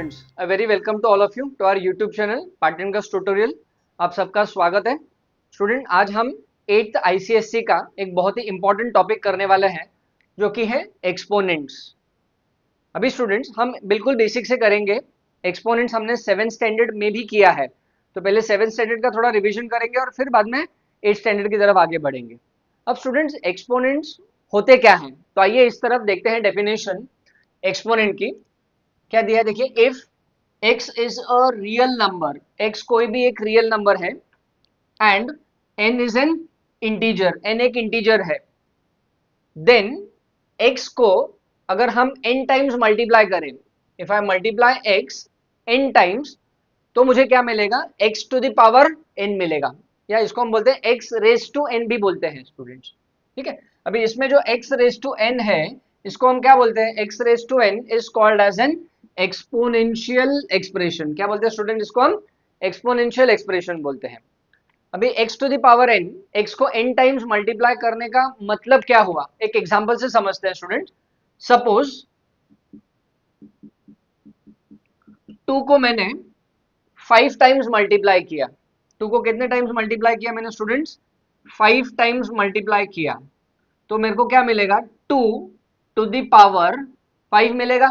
Students, a very welcome to all of you to our YouTube channel partners tutorial. आप सबका स्वागत है। Student, आज हम 8th आईसीएससी का एक बहुत ही इंपॉर्टेंट टॉपिक करने वाले हैं, जो कि है एक्सपोनेंट्स। अभी स्टूडेंट्स हम बिल्कुल बेसिक से करेंगे। एक्सपोनेंट्स हमने 7th स्टैंडर्ड में भी किया है, तो पहले 7th स्टैंडर्ड का थोड़ा रिविजन करेंगे और फिर बाद में 8th स्टैंडर्ड की तरफ आगे बढ़ेंगे। अब स्टूडेंट्स, एक्सपोनेंट्स होते क्या हैं, तो आइए इस तरफ देखते हैं डेफिनेशन एक्सपोनेंट की। क्या दिया है देखिए, if x is a real number, x कोई भी एक रियल नंबर है, and n is an integer, n एक इंटीजर है, देन x को अगर हम n टाइम्स मल्टीप्लाई करें, if I multiply x n times, तो मुझे क्या मिलेगा, x to the power n मिलेगा, या इसको हम बोलते हैं x रेज टू n भी बोलते हैं स्टूडेंट्स। ठीक है, अभी इसमें जो x रेज टू n है, इसको हम क्या बोलते हैं, x raise to n is called as an exponential expression. क्या बोलते हैं स्टूडेंट, इसको हम एक्सपोनेंशियल एक्सप्रेशन बोलते हैं। अभी x to the power n, x को n टाइम्स मल्टीप्लाई करने का मतलब क्या हुआ, एक एग्जांपल से समझते हैं स्टूडेंट। सपोज 2 को मैंने 5 टाइम्स मल्टीप्लाई किया। 2 को कितने टाइम्स मल्टीप्लाई किया मैंने स्टूडेंट्स, 5 टाइम्स मल्टीप्लाई किया, तो मेरे को क्या मिलेगा, 2 टू द पावर 5 मिलेगा,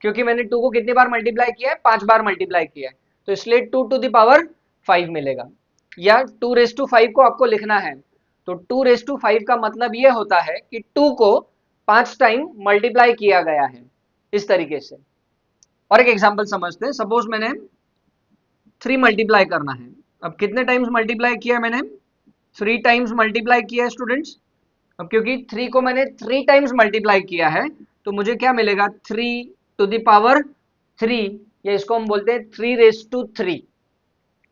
क्योंकि मैंने 2 को कितनी बार मल्टीप्लाई किया है, 5 बार मल्टीप्लाई किया है, तो इसलिए 2 टू द पावर 5 मिलेगा। या 2 रेज टू 5 को आपको लिखना है, तो 2 रेज टू 5 का मतलब ये होता है कि 2 को 5 टाइम मल्टीप्लाई किया गया है, इस तरीके से। और एक एग्जांपल समझते हैं। सपोज मैंने 3 मल्टीप्लाई करना है। अब कितने टाइम्स मल्टीप्लाई किया मैंने, 3 टाइम्स मल्टीप्लाई किया है स्टूडेंट्स। अब क्योंकि 3 को मैंने 3 टाइम्स मल्टीप्लाई किया है, तो मुझे क्या मिलेगा, 3 टू द पावर 3, या इसको हम बोलते हैं 3 रेज टू 3।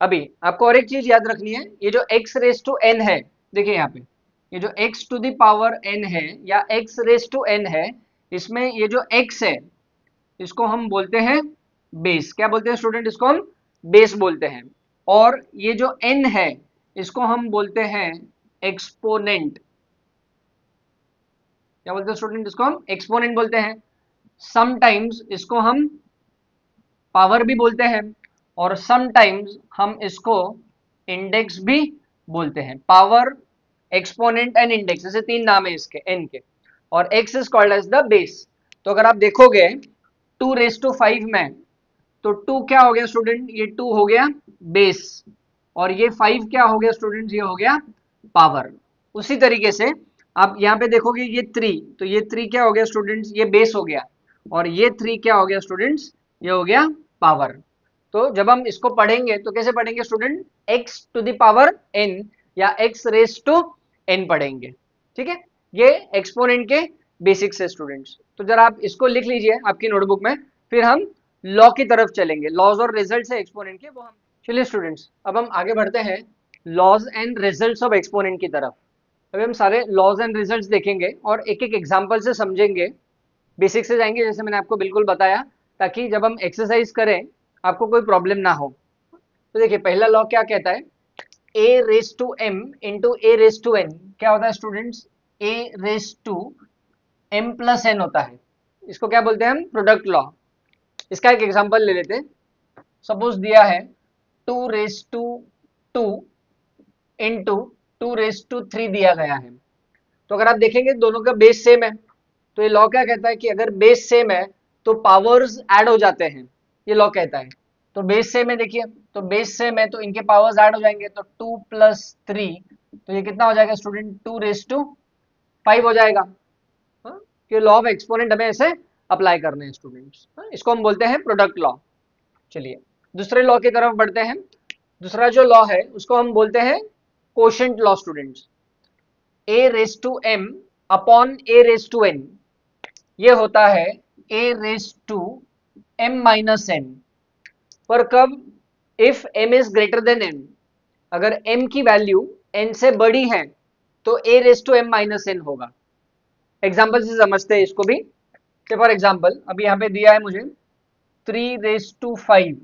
अभी आपको और एक चीज याद रखनी है, ये जो x रेज टू n है, देखिए यहाँ पे ये जो x to the power n है या x रेज टू n है, इसमें ये जो x है, इसको हम बोलते हैं बेस। क्या बोलते हैं स्टूडेंट, इसको हम बेस बोलते हैं। और ये जो n है, इसको हम बोलते हैं एक्सपोनेंट। क्या बोलते हैं स्टूडेंट, इसको हम एक्सपोनेंट बोलते हैं। समटाइम्स इसको हम पावर भी बोलते हैं, और समटाइम्स हम इसको इंडेक्स भी बोलते हैं। पावर, एक्सपोनेंट एंड इंडेक्स, ऐसे 3 नाम है इसके n के, और x is called as the base. तो अगर आप देखोगे 2 रेज टू 5 में, तो 2 क्या हो गया स्टूडेंट, ये 2 हो गया बेस, और ये 5 क्या हो गया स्टूडेंट, ये हो गया पावर। उसी तरीके से आप यहाँ पे देखोगे ये 3, तो ये 3 क्या हो गया स्टूडेंट्स, ये बेस हो गया, और ये 3 क्या हो गया स्टूडेंट्स, ये हो गया पावर। तो जब हम इसको पढ़ेंगे तो कैसे पढ़ेंगे student, x to the power n या x रेज टू n पढ़ेंगे। ठीक है, ये एक्सपोनेंट के बेसिक्स है स्टूडेंट्स। तो जरा आप इसको लिख लीजिए आपकी नोटबुक में, फिर हम लॉ की तरफ चलेंगे। लॉज और रिजल्ट है एक्सपोनेंट के, वो हम चलिए स्टूडेंट्स, अब हम आगे बढ़ते हैं laws and results of exponent की तरफ। अभी हम सारे लॉज एंड रिजल्ट्स देखेंगे और एक एक एग्जांपल से समझेंगे, बेसिक से जाएंगे जैसे मैंने आपको बिल्कुल बताया, ताकि जब हम एक्सरसाइज करें आपको कोई प्रॉब्लम ना हो। तो देखिए पहला लॉ क्या कहता है, a raise to M into a raise to N. क्या होता है students, A raise to M plus N होता है, इसको क्या बोलते हैं हम, प्रोडक्ट लॉ। इसका एक एग्जांपल ले लेते हैं। सपोज दिया है 2 raise to 2 into 2 raise to 3 दिया गया है। तो अगर आप देखेंगे दोनों का बेस सेम है, तो ये लॉ क्या कहता है कि अगर बेस सेम है तो पावर्स ऐड हो जाते हैं, ये लॉ कहता है। तो बेस सेम है, देखिए तो बेस सेम है तो इनके पावर्स ऐड हो जाएंगे, तो 2 प्लस 3, तो ये कितना हो जाएगा स्टूडेंट, 2 रेज टू 5 हो जाएगा। हाँ? ये लॉ ऑफ एक्सपोनेंट हमें ऐसे अप्लाई करने हैं स्टूडेंट्स। इसको हम बोलते हैं प्रोडक्ट लॉ। चलिए दूसरे लॉ की तरफ बढ़ते हैं। दूसरा जो लॉ है उसको हम बोलते हैं quotient law students. A raise to M upon A raise to N, ये होता है a raise to m minus N. पर कब, if m is greater than n, अगर m की वैल्यू n से बड़ी है तो a raise to m minus N होगा। एग्जाम्पल से समझते हैं इसको भी। फॉर एग्जाम्पल अभी यहाँ पे दिया है मुझे 3 raise to 5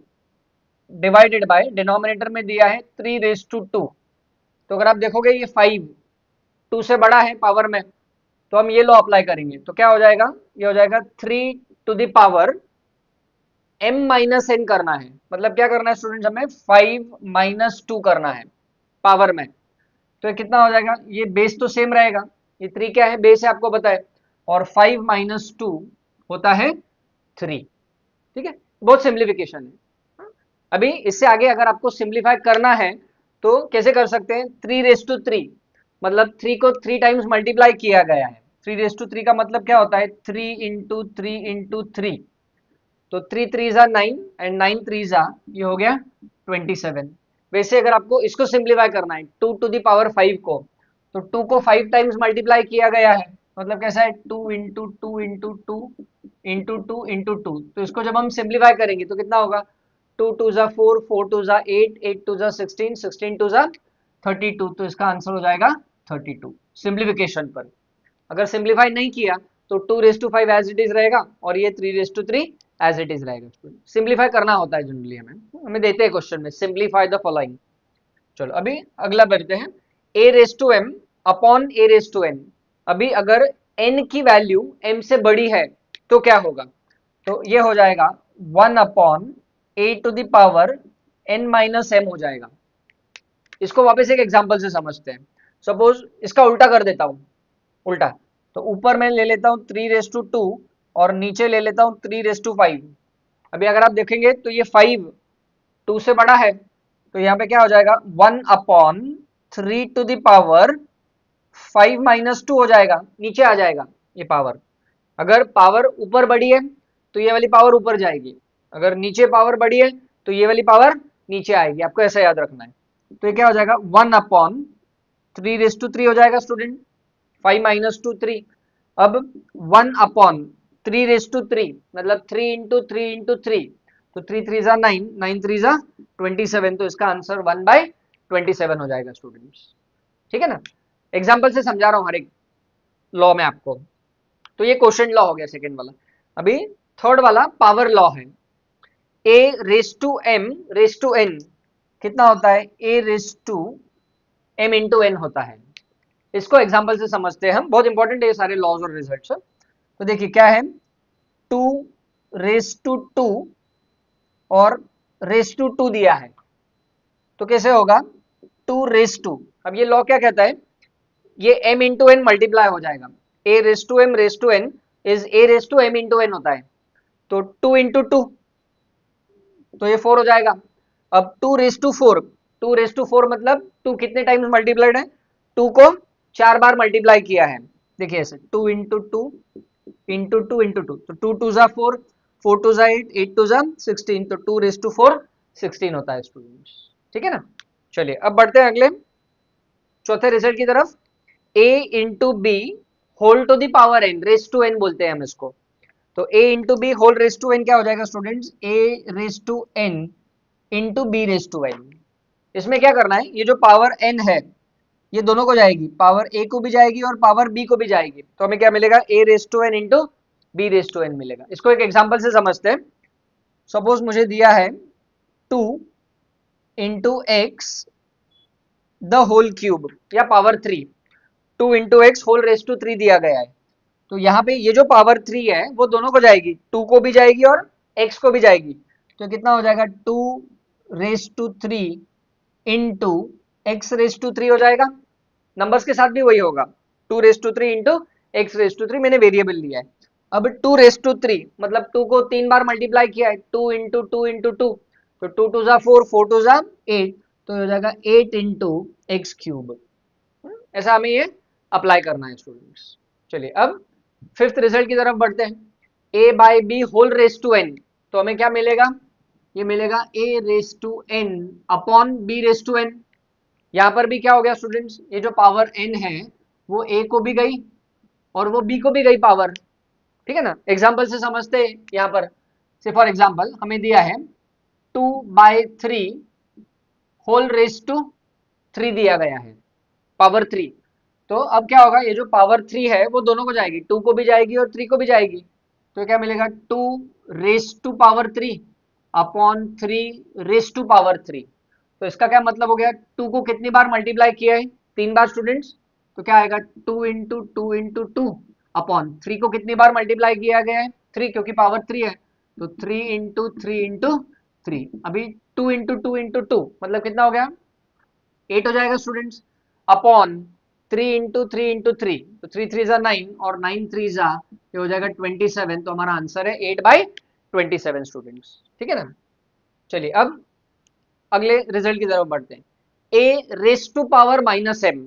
divided by, denominator में दिया है 3 रेज टू 2। तो अगर आप देखोगे ये 5 2 से बड़ा है पावर में, तो हम ये लॉ अप्लाई करेंगे, तो क्या हो जाएगा, ये हो जाएगा 3 to the power m minus n करना है, मतलब क्या करना है स्टूडेंट्स, हमें 5 माइनस 2 करना है पावर में। तो ये कितना हो जाएगा, ये बेस तो सेम रहेगा, ये 3 क्या है, बेस है आपको पता है, और 5 माइनस 2 होता है 3। ठीक है, बहुत सिंप्लीफिकेशन है। अभी इससे आगे अगर आपको सिंप्लीफाई करना है तो कैसे कर सकते हैं, 3 रेस टू 3, मतलब 3 को 3 टाइम्स मल्टीप्लाई किया गया है। 3 रेस टू 3 का मतलब क्या होता है, 3 इंटू 3 इंटू 3, तो 3 3 9 एंड 9 3 ये हो गया 27। वैसे अगर आपको इसको सिंप्लीफाई करना है 2 टू द पावर 5 को, तो 2 को 5 टाइम्स मल्टीप्लाई किया गया है, मतलब कैसा है, 2 इंटू 2 इंटू 2 इंटू 2 इंटू 2, तो इसको जब हम सिंप्लीफाई करेंगे तो कितना होगा, 2 2 4, 4 2 8, 8 2 16, 16 2 32, तो इसका आंसर हो जाएगा 32 सिंप्लीफिकेशन पर। अगर सिंप्लीफाई नहीं किया तो 2 raise to 5 as it is रहेगा, और ये 3 raise to 3 as it is रहेगा। सिंप्लीफाई करना होता है जनरली, हमें देते हैं क्वेश्चन में, सिंप्लीफाई द फॉलोइंग। चलो अभी अगला बढ़ते हैं, a raise to m upon a raise to n। अभी अगर n की वैल्यू m से बड़ी है तो क्या होगा, तो ये हो जाएगा 1/a to the power n minus m हो जाएगा। इसको वापस एक एग्जांपल से समझते हैं। सपोज इसका उल्टा कर देता हूं, उल्टा, तो ऊपर मैं ले लेता हूं 3 रेस टू 2 और नीचे ले लेता हूं 3 रेस टू 5। अभी अगर आप देखेंगे तो ये 5 2 से बड़ा है, तो यहाँ पे क्या हो जाएगा, 1/3 टू द पावर 5 माइनस 2 हो जाएगा, नीचे आ जाएगा ये पावर। अगर पावर ऊपर बड़ी है तो ये वाली पावर ऊपर जाएगी, अगर नीचे पावर बड़ी है तो ये वाली पावर नीचे आएगी, आपको ऐसा याद रखना है। तो ये क्या हो जाएगा, 1/3 हो जाएगा स्टूडेंट, 5 माइनस 2 3। अब 1/3 मतलब 3 इंटू 3 इंटू 3, तो 3 3 9, 9 3 27, तो इसका आंसर 1/27 हो जाएगा स्टूडेंट्स। ठीक है ना, एग्जाम्पल से समझा रहा हूँ हर एक लॉ में आपको। तो ये क्वेश्चन लॉ हो गया सेकंड वाला। अभी थर्ड वाला पावर लॉ है, a रेस टू n कितना होता है, a raise to m into n होता है। इसको एग्जाम्पल से समझते हैं हम, बहुत इंपॉर्टेंट है ये सारे लॉज और रिजल्ट्स। तो देखिए क्या है, 2 रेस टू 2 और रेस टू 2 दिया है, तो कैसे होगा, 2 रेस टू, अब ये लॉ क्या कहता है, ये m इंटू एन मल्टीप्लाई हो जाएगा, a raise to m raise to n is a raise to m into n होता है, तो 2 इंटू 2, तो ये 4 हो जाएगा। अब 2 रेस टू 4 मतलब 2 कितने टाइम्स मल्टीप्लाइड है, 2 को 4 बार मल्टीप्लाई किया है। देखिए ऐसे 2 इंटू 2 इंटू 2 इंटू 2, तो 2 2 4, 4 2 8, 8 2 16, तो 2 रेस टू 4 16 होता है स्टूडेंट्स। ठीक है ना, चलिए अब बढ़ते हैं अगले चौथे रिजल्ट की तरफ। a into b whole to the power n, raise to n बोलते हैं हम इसको। तो a into b whole raise to n क्या हो जाएगा students, a raise to n into b raise to n। इसमें क्या करना है, ये जो पावर n है ये दोनों को जाएगी, पावर a को भी जाएगी और पावर b को भी जाएगी, तो हमें क्या मिलेगा, a raise to n into b raise to n मिलेगा। इसको एक एग्जांपल से समझते हैं। सपोज मुझे दिया है 2 into x the whole cube या power 3, 2 into x whole raise to 3 दिया गया है, तो यहाँ पे ये जो पावर 3 है वो दोनों को जाएगी, 2 को भी जाएगी और x को भी जाएगी, तो कितना हो जाएगा, 2 raise to 3 into x raise to 3 हो जाएगा। नंबर्स के साथ भी वही होगा, 2 raise to 3 into x raise to 3, मैंने वेरिएबल लिया है। अब 2 रेस टू 3 मतलब 2 को 3 बार मल्टीप्लाई किया है, 2 इंटू 2 इंटू 2, तो 2 2 4, 4 2 8, तो हो जाएगा 8 इंटू x क्यूब। ऐसा हमें ये अप्लाई करना है स्टूडेंट्स। चलिए अब फिफ्थ रिजल्ट की तरफ बढ़ते हैं, a/b whole raise to n, तो हमें क्या मिलेगा, ये मिलेगा a raise to n upon b raise to n। यहाँ पर भी क्या हो गया स्टूडेंट्स, ये जो पावर n है वो a को भी गई और वो b को भी गई पावर। ठीक है ना, एग्जाम्पल से समझते हैं। यहाँ पर से फॉर एग्जाम्पल हमें दिया है 2/3 होल रेस टू 3 दिया गया है, पावर 3। तो अब क्या होगा, ये जो पावर 3 है वो दोनों को जाएगी, 2 को भी जाएगी और 3 को भी जाएगी, तो क्या मिलेगा, 2 raise to power 3 upon 3 raise to power 3। तो इसका क्या मतलब हो गया, 2 को कितनी बार मल्टीप्लाई किया है, 3 बार स्टूडेंट्स, तो क्या आएगा, 2 इंटू 2 इंटू 2 अपॉन 3 को कितनी बार मल्टीप्लाई किया गया है, 3, क्योंकि पावर 3 है, तो 3 × 3 × 3, अभी 2 × 2 × 2 मतलब कितना हो गया 8 हो जाएगा स्टूडेंट्स, अपॉन 3 × 3 × 3, तो 3 3 ज़ा 9 और 9 3 ज़ा ये हो जाएगा 27, तो हमारा आंसर है 8/27 स्टूडेंट्स। ठीक है ना। चलिए अब अगले रिजल्ट की तरफ बढ़ते हैं, a raise to power minus M.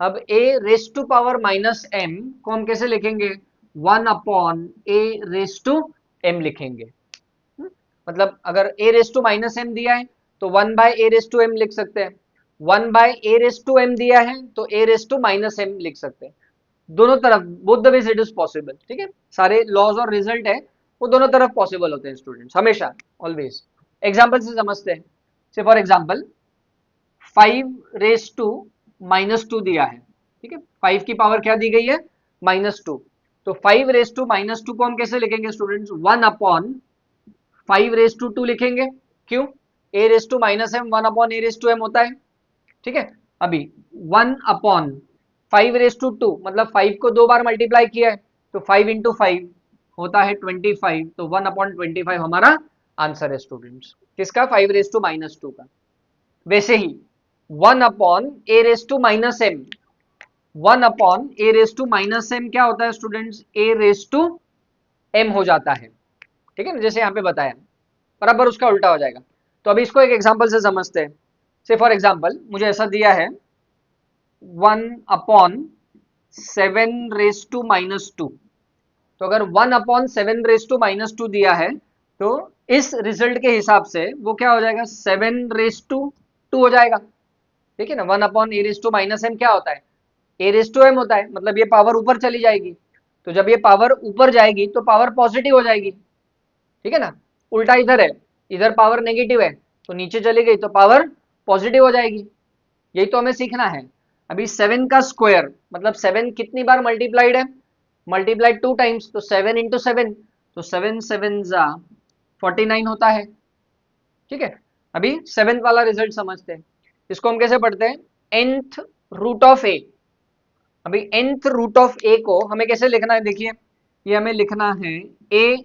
अब a raise to power minus M को हम कैसे लिखेंगे, 1/a रेस टू m लिखेंगे। मतलब अगर a raise to minus M दिया है तो 1/a रेस टू m लिख सकते हैं, 1/a रेस टू m दिया है तो a raise to minus m लिख सकते हैं। दोनों तरफ, both the ways it is possible. ठीक है, सारे लॉज और रिजल्ट है वो दोनों तरफ पॉसिबल होते हैं स्टूडेंट्स, हमेशा, ऑलवेज। एग्जाम्पल से समझते हैं। Say for example 5 raise to -2 दिया है। ठीक है, 5 की पावर क्या दी गई है, -2। तो 5 रेस टू को हम कैसे लिखेंगे स्टूडेंट्स, 1/5 रेस टू 2 लिखेंगे। क्यों, a raise to minus M 1/a raise to m होता है। ठीक है, अभी 1/5 रेस टू 2 मतलब 5 को 2 बार मल्टीप्लाई किया है तो 5 × 5 होता है 25, तो 1/25 हमारा आंसर है स्टूडेंट्स, किसका, 5 रेस टू -2 का। वैसे ही 1/a raise to minus M, 1/a raise to minus M क्या होता है students, a raise to m हो जाता है। ठीक है ना, जैसे यहाँ पे बताया, बराबर उसका उल्टा हो जाएगा। तो अभी इसको एक एग्जांपल से समझते हैं। से फॉर एग्जांपल मुझे ऐसा दिया है 1/7 रेस टू -2, तो अगर 1/7 रेस टू -2 दिया है तो इस रिजल्ट के हिसाब से वो क्या हो जाएगा, 7 रेस टू 2 हो जाएगा। ठीक है ना, 1/a raise to minus M क्या होता है, a रेस टू m होता है, मतलब ये पावर ऊपर चली जाएगी। तो जब ये पावर ऊपर जाएगी तो पावर पॉजिटिव हो जाएगी। ठीक है ना, उल्टा इधर है, इधर पावर नेगेटिव है तो नीचे चली गई तो पावर पॉजिटिव हो जाएगी। यही तो हमें सीखना है। अभी 7 का स्क्वायर मतलब 7 कितनी बार मल्टीप्लाइड है, मल्टीप्लाइड 2 टाइम्स, तो 7 × 7, तो 7 7 ज़ा 49 होता है। ठीक है, अभी 7th वाला रिजल्ट समझते हैं। इसको हम कैसे पढ़ते हैं, nth रूट ऑफ a। अभी nth रूट ऑफ a को हमें कैसे लिखना है, देखिए ये हमें लिखना है a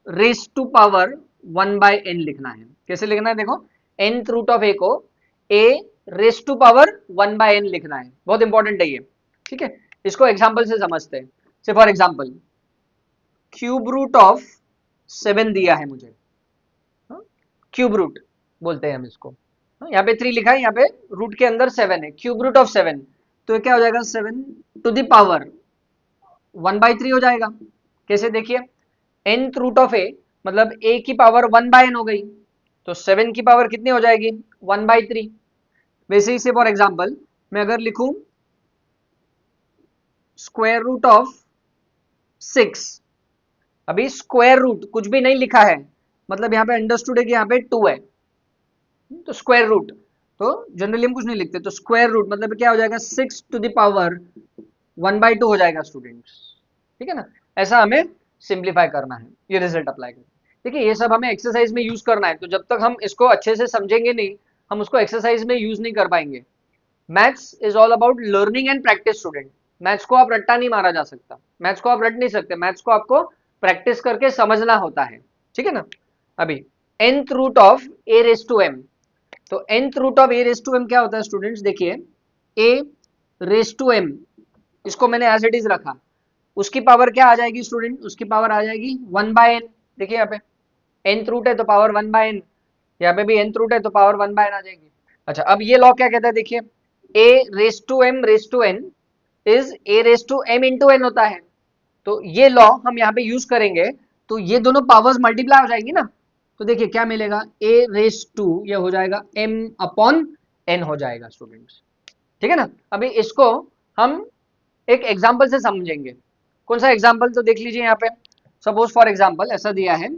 raise to power 1/n लिखना है। कैसे लिखना है, देखो nth रूट ऑफ a को a raise to power 1/n लिखना है, बहुत इंपॉर्टेंट है ये। ठीक है, इसको एग्जांपल से समझते हैं। Say for example cube root of 7 दिया है मुझे, क्यूब रूट बोलते हैं हम इसको। यहाँ पे 3 लिखा है, यहाँ पे रूट के अंदर 7 है, क्यूब रूट ऑफ 7, तो क्या हो जाएगा 7 टू द पावर 1/3 हो जाएगा। कैसे, देखिए nth रूट ऑफ a मतलब a की पावर 1/n हो गई, तो 7 की पावर कितनी हो जाएगी, 1/3। वैसे ही से फॉर एग्जांपल मैं अगर लिखूं स्क्वायर रूट ऑफ 6, अभी स्क्वायर रूट कुछ भी नहीं लिखा है, मतलब यहाँ पे अंडरस्टूड है कि यहाँ पे 2 है, तो स्क्वायर रूट, तो जनरली हम कुछ नहीं लिखते, तो स्क्वायर रूट मतलब क्या हो जाएगा 6 टू द पावर 1/2 हो जाएगा स्टूडेंट्स। ठीक है ना, ऐसा हमें सिंप्लीफाई करना है, ये रिजल्ट अप्लाई करना है। देखिए ये सब हमें एक्सरसाइज में यूज करना है, तो जब तक हम इसको अच्छे से समझेंगे नहीं, हम उसको एक्सरसाइज में यूज नहीं कर पाएंगे। Maths is all about learning and practice student. Maths को आप रट्टा नहीं मारा जा सकता, मैथ्स को आप रट नहीं सकते, मैथ्स को आपको प्रैक्टिस करके समझना होता है। ठीक है ना, अभी nth root of a raise to m, तो nth root of a raise to m क्या होता है स्टूडेंट्स, देखिए a रेस टू m, इसको मैंने एज इट इज रखा, उसकी पावर क्या आ जाएगी स्टूडेंट, उसकी पावर आ जाएगी 1/n। देखिए यहाँ पे nth रूट है तो पावर 1/n, यहाँ पे भी nth रूट है तो पावर 1/n आ जाएगी। अच्छा, अब ये लॉ क्या कहता है, देखिए a raise to m raise to n is a raise to m into n होता है। तो ये लॉ हम यहाँ पे यूज करेंगे तो ये दोनों पावर्स मल्टीप्लाई हो जाएंगी ना, तो देखिए क्या मिलेगा, a रेस टू ये हो जाएगा m/n हो जाएगा स्टूडेंट्स। ठीक है ना, अभी इसको हम एक एग्जाम्पल से समझेंगे। कौन सा एग्जाम्पल, तो देख लीजिए यहाँ पे, सपोज फॉर एग्जाम्पल ऐसा दिया है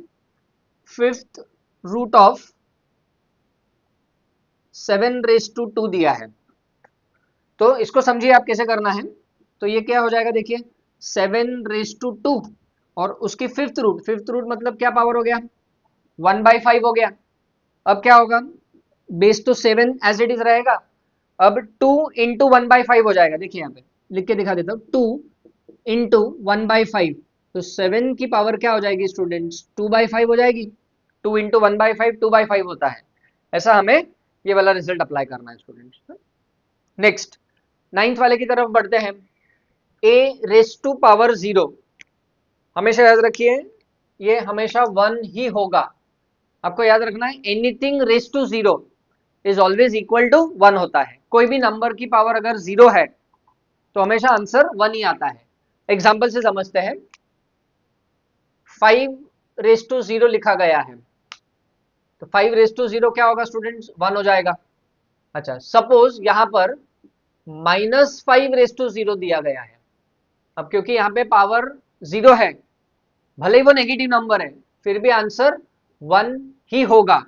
5th root of 7 race to 2 दिया है, तो इसको समझिए आप कैसे करना है। तो ये क्या हो जाएगा, देखिए 7 रेस टू 2 और उसकी 5th रूट, 5th रूट मतलब क्या पावर हो गया, 1/5 हो गया। अब क्या होगा, बेस तो 7 एज इट इज रहेगा, अब 2 इंटू 1/5 हो जाएगा। देखिए यहाँ पे लिख के दिखा देता हूँ, 2 इंटू 1/5 तो 7 की पावर क्या हो जाएगी स्टूडेंट्स, 2/5 हो जाएगी। 2 इंटू 1/5 2/5 होता है। ऐसा हमें ये वाला रिजल्ट अप्लाई करना है स्टूडेंट्स। नेक्स्ट 9th वाले की तरफ बढ़ते हैं। a रेस टू पावर 0, हमेशा याद रखिए ये हमेशा 1 ही होगा। आपको याद रखना है anything raise to 0 is always equal to 1 होता है। कोई भी नंबर की पावर अगर 0 है तो हमेशा आंसर 1 ही आता है। एग्जाम्पल से समझते हैं। 5 रेस टू 0 लिखा गया है, तो 5 रेस टू 0 क्या होगा स्टूडेंट्स, 1 हो जाएगा। अच्छा, सपोज यहां पर -5 रेस टू 0 दिया गया है। अब क्योंकि यहाँ पे पावर 0 है, भले ही वो नेगेटिव नंबर है, फिर भी आंसर 1 ही होगा।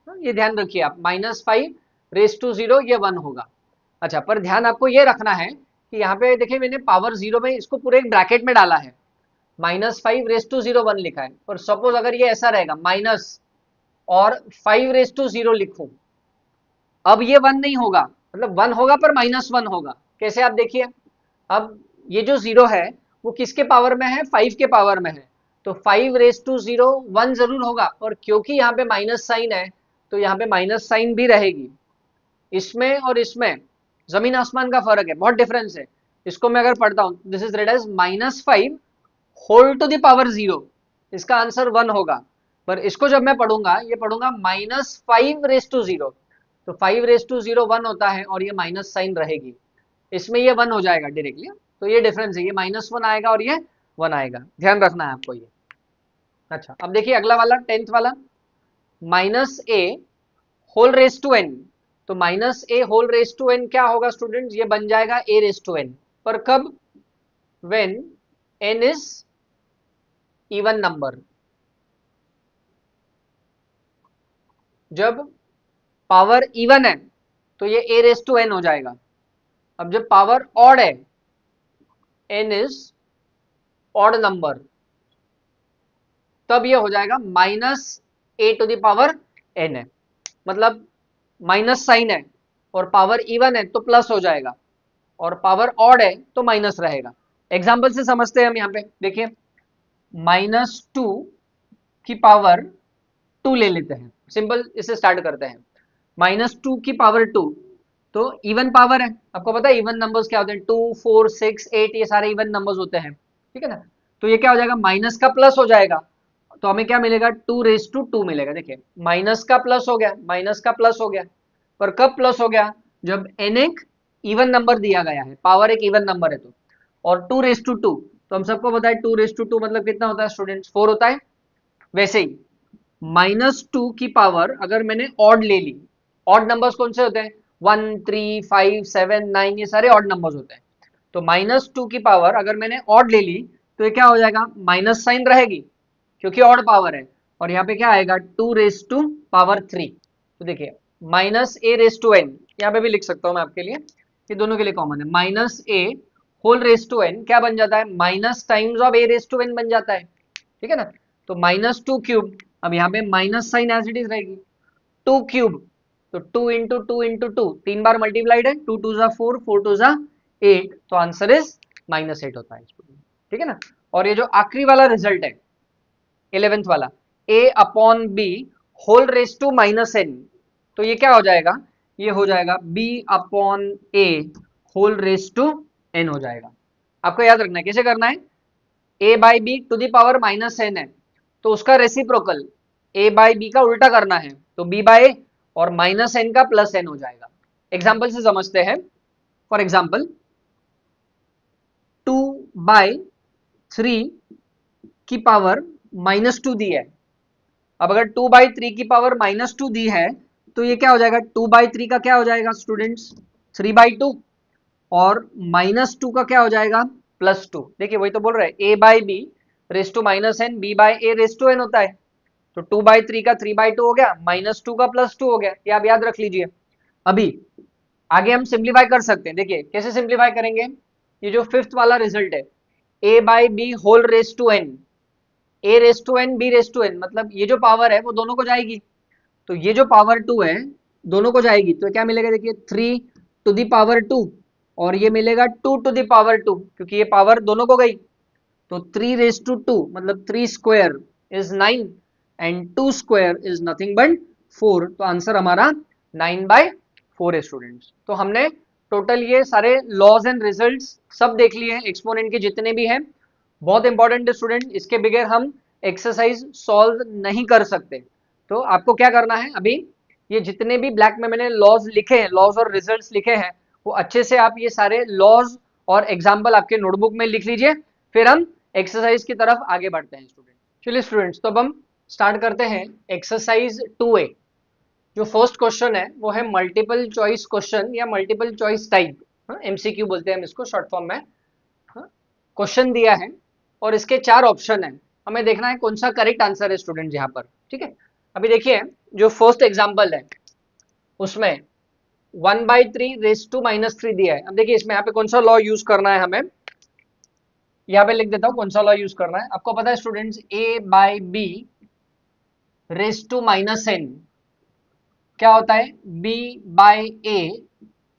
ये ध्यान रखिए आप, -5 रेस टू 0 ये 1 होगा। अच्छा, पर ध्यान आपको ये रखना है कि यहाँ पे देखिए मैंने पावर 0 में इसको पूरे एक ब्रैकेट में डाला है, -5 रेस टू 0 1 लिखा है। पर सपोज अगर ये ऐसा रहेगा माइनस और 5 रेस टू 0 लिखूं, अब ये 1 नहीं होगा, मतलब 1 होगा पर -1 होगा। कैसे, आप देखिए, अब ये जो 0 है वो किसके पावर में है, 5 के पावर में है। तो 5 रेस टू 0 1 जरूर होगा, और क्योंकि यहाँ पे माइनस साइन है तो यहाँ पे माइनस साइन भी रहेगी। इसमें और इसमें जमीन आसमान का फर्क है, बहुत डिफरेंस है। इसको मैं अगर पढ़ता हूँ, this is read as -5 whole to the power 0, इसका आंसर 1 होगा। पर इसको जब मैं पढ़ूंगा, ये पढ़ूंगा -5 रेस टू 0, तो 5 रेस टू 0 1 होता है और ये माइनस साइन रहेगी, इसमें ये 1 हो जाएगा डायरेक्टली। तो ये डिफरेंस है, ये -1 आएगा और ये 1 आएगा, ध्यान रखना है आपको ये। अच्छा, अब देखिए अगला वाला 10th वाला, -a whole raise to n। तो -a whole raise to n क्या होगा स्टूडेंट्स, ये बन जाएगा a रेस टू n। पर कब, when n is even number, जब पावर इवन है तो ये a रेस टू n हो जाएगा। अब जब पावर ऑड है, n इज ऑड नंबर, तब ये हो जाएगा -a to the power n है। मतलब माइनस साइन है और पावर इवन है तो प्लस हो जाएगा, और पावर ऑड है तो माइनस रहेगा। एग्जाम्पल से समझते हैं हम। यहाँ पे देखिए -2 की पावर 2 ले लेते हैं, सिंपल इसे स्टार्ट करते हैं। -2 की पावर 2, तो इवन पावर है, आपको पता है इवन नंबर्स क्या होते हैं, 2 4 6 8, ये सारे इवन नंबर्स होते हैं, ठीक है ना। तो ये क्या हो जाएगा, माइनस का प्लस हो जाएगा, तो हमें क्या मिलेगा, 2 रेस टू 2 मिलेगा। देखिए माइनस का प्लस हो गया, माइनस का प्लस हो गया। पर कब प्लस हो गया, जब n एक इवन नंबर दिया गया है, पावर एक इवन नंबर है तो। और 2 रेस टू 2, तो हम सबको पता है 2 रेस टू 2 मतलब कितना होता है स्टूडेंट्स, 4 होता है। वैसे ही -2 की पावर अगर मैंने ऑड ले ली, ऑड नंबर्स कौन से होते हैं, 1 3 5 7 9, ये सारे ऑड नंबर्स होते हैं। तो -2 की पावर अगर मैंने ऑड ले ली तो ये क्या हो जाएगा, माइनस साइन रहेगी क्योंकि ऑड पावर है, और यहाँ पे क्या आएगा, 2 रेस टू पावर 3। तो देखिए -a रेस टू n, यहाँ पे भी लिख सकता हूँ मैं आपके लिए, ये दोनों के लिए कॉमन है। -a whole raise to n क्या बन जाता है, minus times of a raise to n बन जाता है, ठीक है ना। तो -2 क्यूब, अब यहाँ पे minus sign as it is रहेगी, 2 क्यूब, तो 2 इंटू 2 इंटू 2, 3 बार मल्टीप्लाइड है, 2 2 जा 4 4 2 जा 8, तो आंसर इज -8 होता है, ठीक है ना। और ये जो आखिरी वाला रिजल्ट है 11th वाला, a upon b whole raise to -n, तो ये क्या हो जाएगा, ये हो जाएगा b upon a whole raise to n हो जाएगा। आपको याद रखना है कैसे करना है, a by B to the power -n है, तो उसका रेसिप्रोकल a बाई बी का उल्टा करना है, तो b बाय a और -n का +n हो जाएगा। एग्जाम्पल से समझते हैं। फॉर एग्जाम्पल 2/3 की पावर -2 दी है। अब अगर 2/3 की पावर -2 दी है तो ये क्या हो जाएगा, 2/3 का क्या हो जाएगा स्टूडेंट्स, 3/2, और -2 का क्या हो जाएगा, +2। देखिए वही तो बोल रहे हैं, a by B raise to -n, b by a raise to n होता है। तो 2/3 का 3/2 हो गया, -2 का +2 हो गया, ये आप याद रख लीजिए। अभी आगे हम सिंप्लीफाई कर सकते हैं, देखिए कैसे सिंप्लीफाई करेंगे। ये जो 5th वाला रिजल्ट है, a by B whole raise to n, a raise to n b raise to n, मतलब ये जो पावर है वो दोनों को जाएगी, तो ये जो पावर 2 है दोनों को जाएगी, तो क्या मिलेगा, देखिए 3 टू द पावर 2, और ये मिलेगा 2 टू द पावर 2, क्योंकि ये पावर दोनों को गई, तो 3 raised to 2 मतलब 3 square is 9 and 2 square is nothing but 4, तो आंसर हमारा 9/4 है स्टूडेंट्स। तो हमने टोटल ये सारे लॉज एंड रिजल्ट्स सब देख लिए हैं, एक्सपोनेंट के जितने भी हैं। बहुत इंपॉर्टेंट है स्टूडेंट, इसके बगैर हम एक्सरसाइज सॉल्व नहीं कर सकते। तो आपको क्या करना है, अभी ये जितने भी ब्लैक में मैंने लॉज लिखे हैं, लॉज और रिजल्ट्स लिखे हैं, वो अच्छे से आप ये सारे लॉज और एग्जाम्पल आपके नोटबुक में लिख लीजिए, फिर हम एक्सरसाइज की तरफ आगे बढ़ते हैं स्टूडेंट। चलिए स्टूडेंट्स, तो अब हम स्टार्ट करते हैं एक्सरसाइज 2A। जो फर्स्ट क्वेश्चन है वो है मल्टीपल चॉइस क्वेश्चन या मल्टीपल चॉइस टाइप, MCQ बोलते हैं हम इसको शॉर्ट फॉर्म में। क्वेश्चन दिया है और इसके 4 ऑप्शन है, हमें देखना है कौन सा करेक्ट आंसर है स्टूडेंट यहाँ पर। ठीक है, अभी देखिए जो फर्स्ट एग्जाम्पल है उसमें 1/3 raised to -3 दिया है। अब देखिए इसमें यहाँ पे कौन सा लॉ यूज करना है, हमें यहाँ पे लिख देता हूँ कौन सा लॉ यूज करना है। आपको पता है students, A/B raised to -n क्या होता है, B/A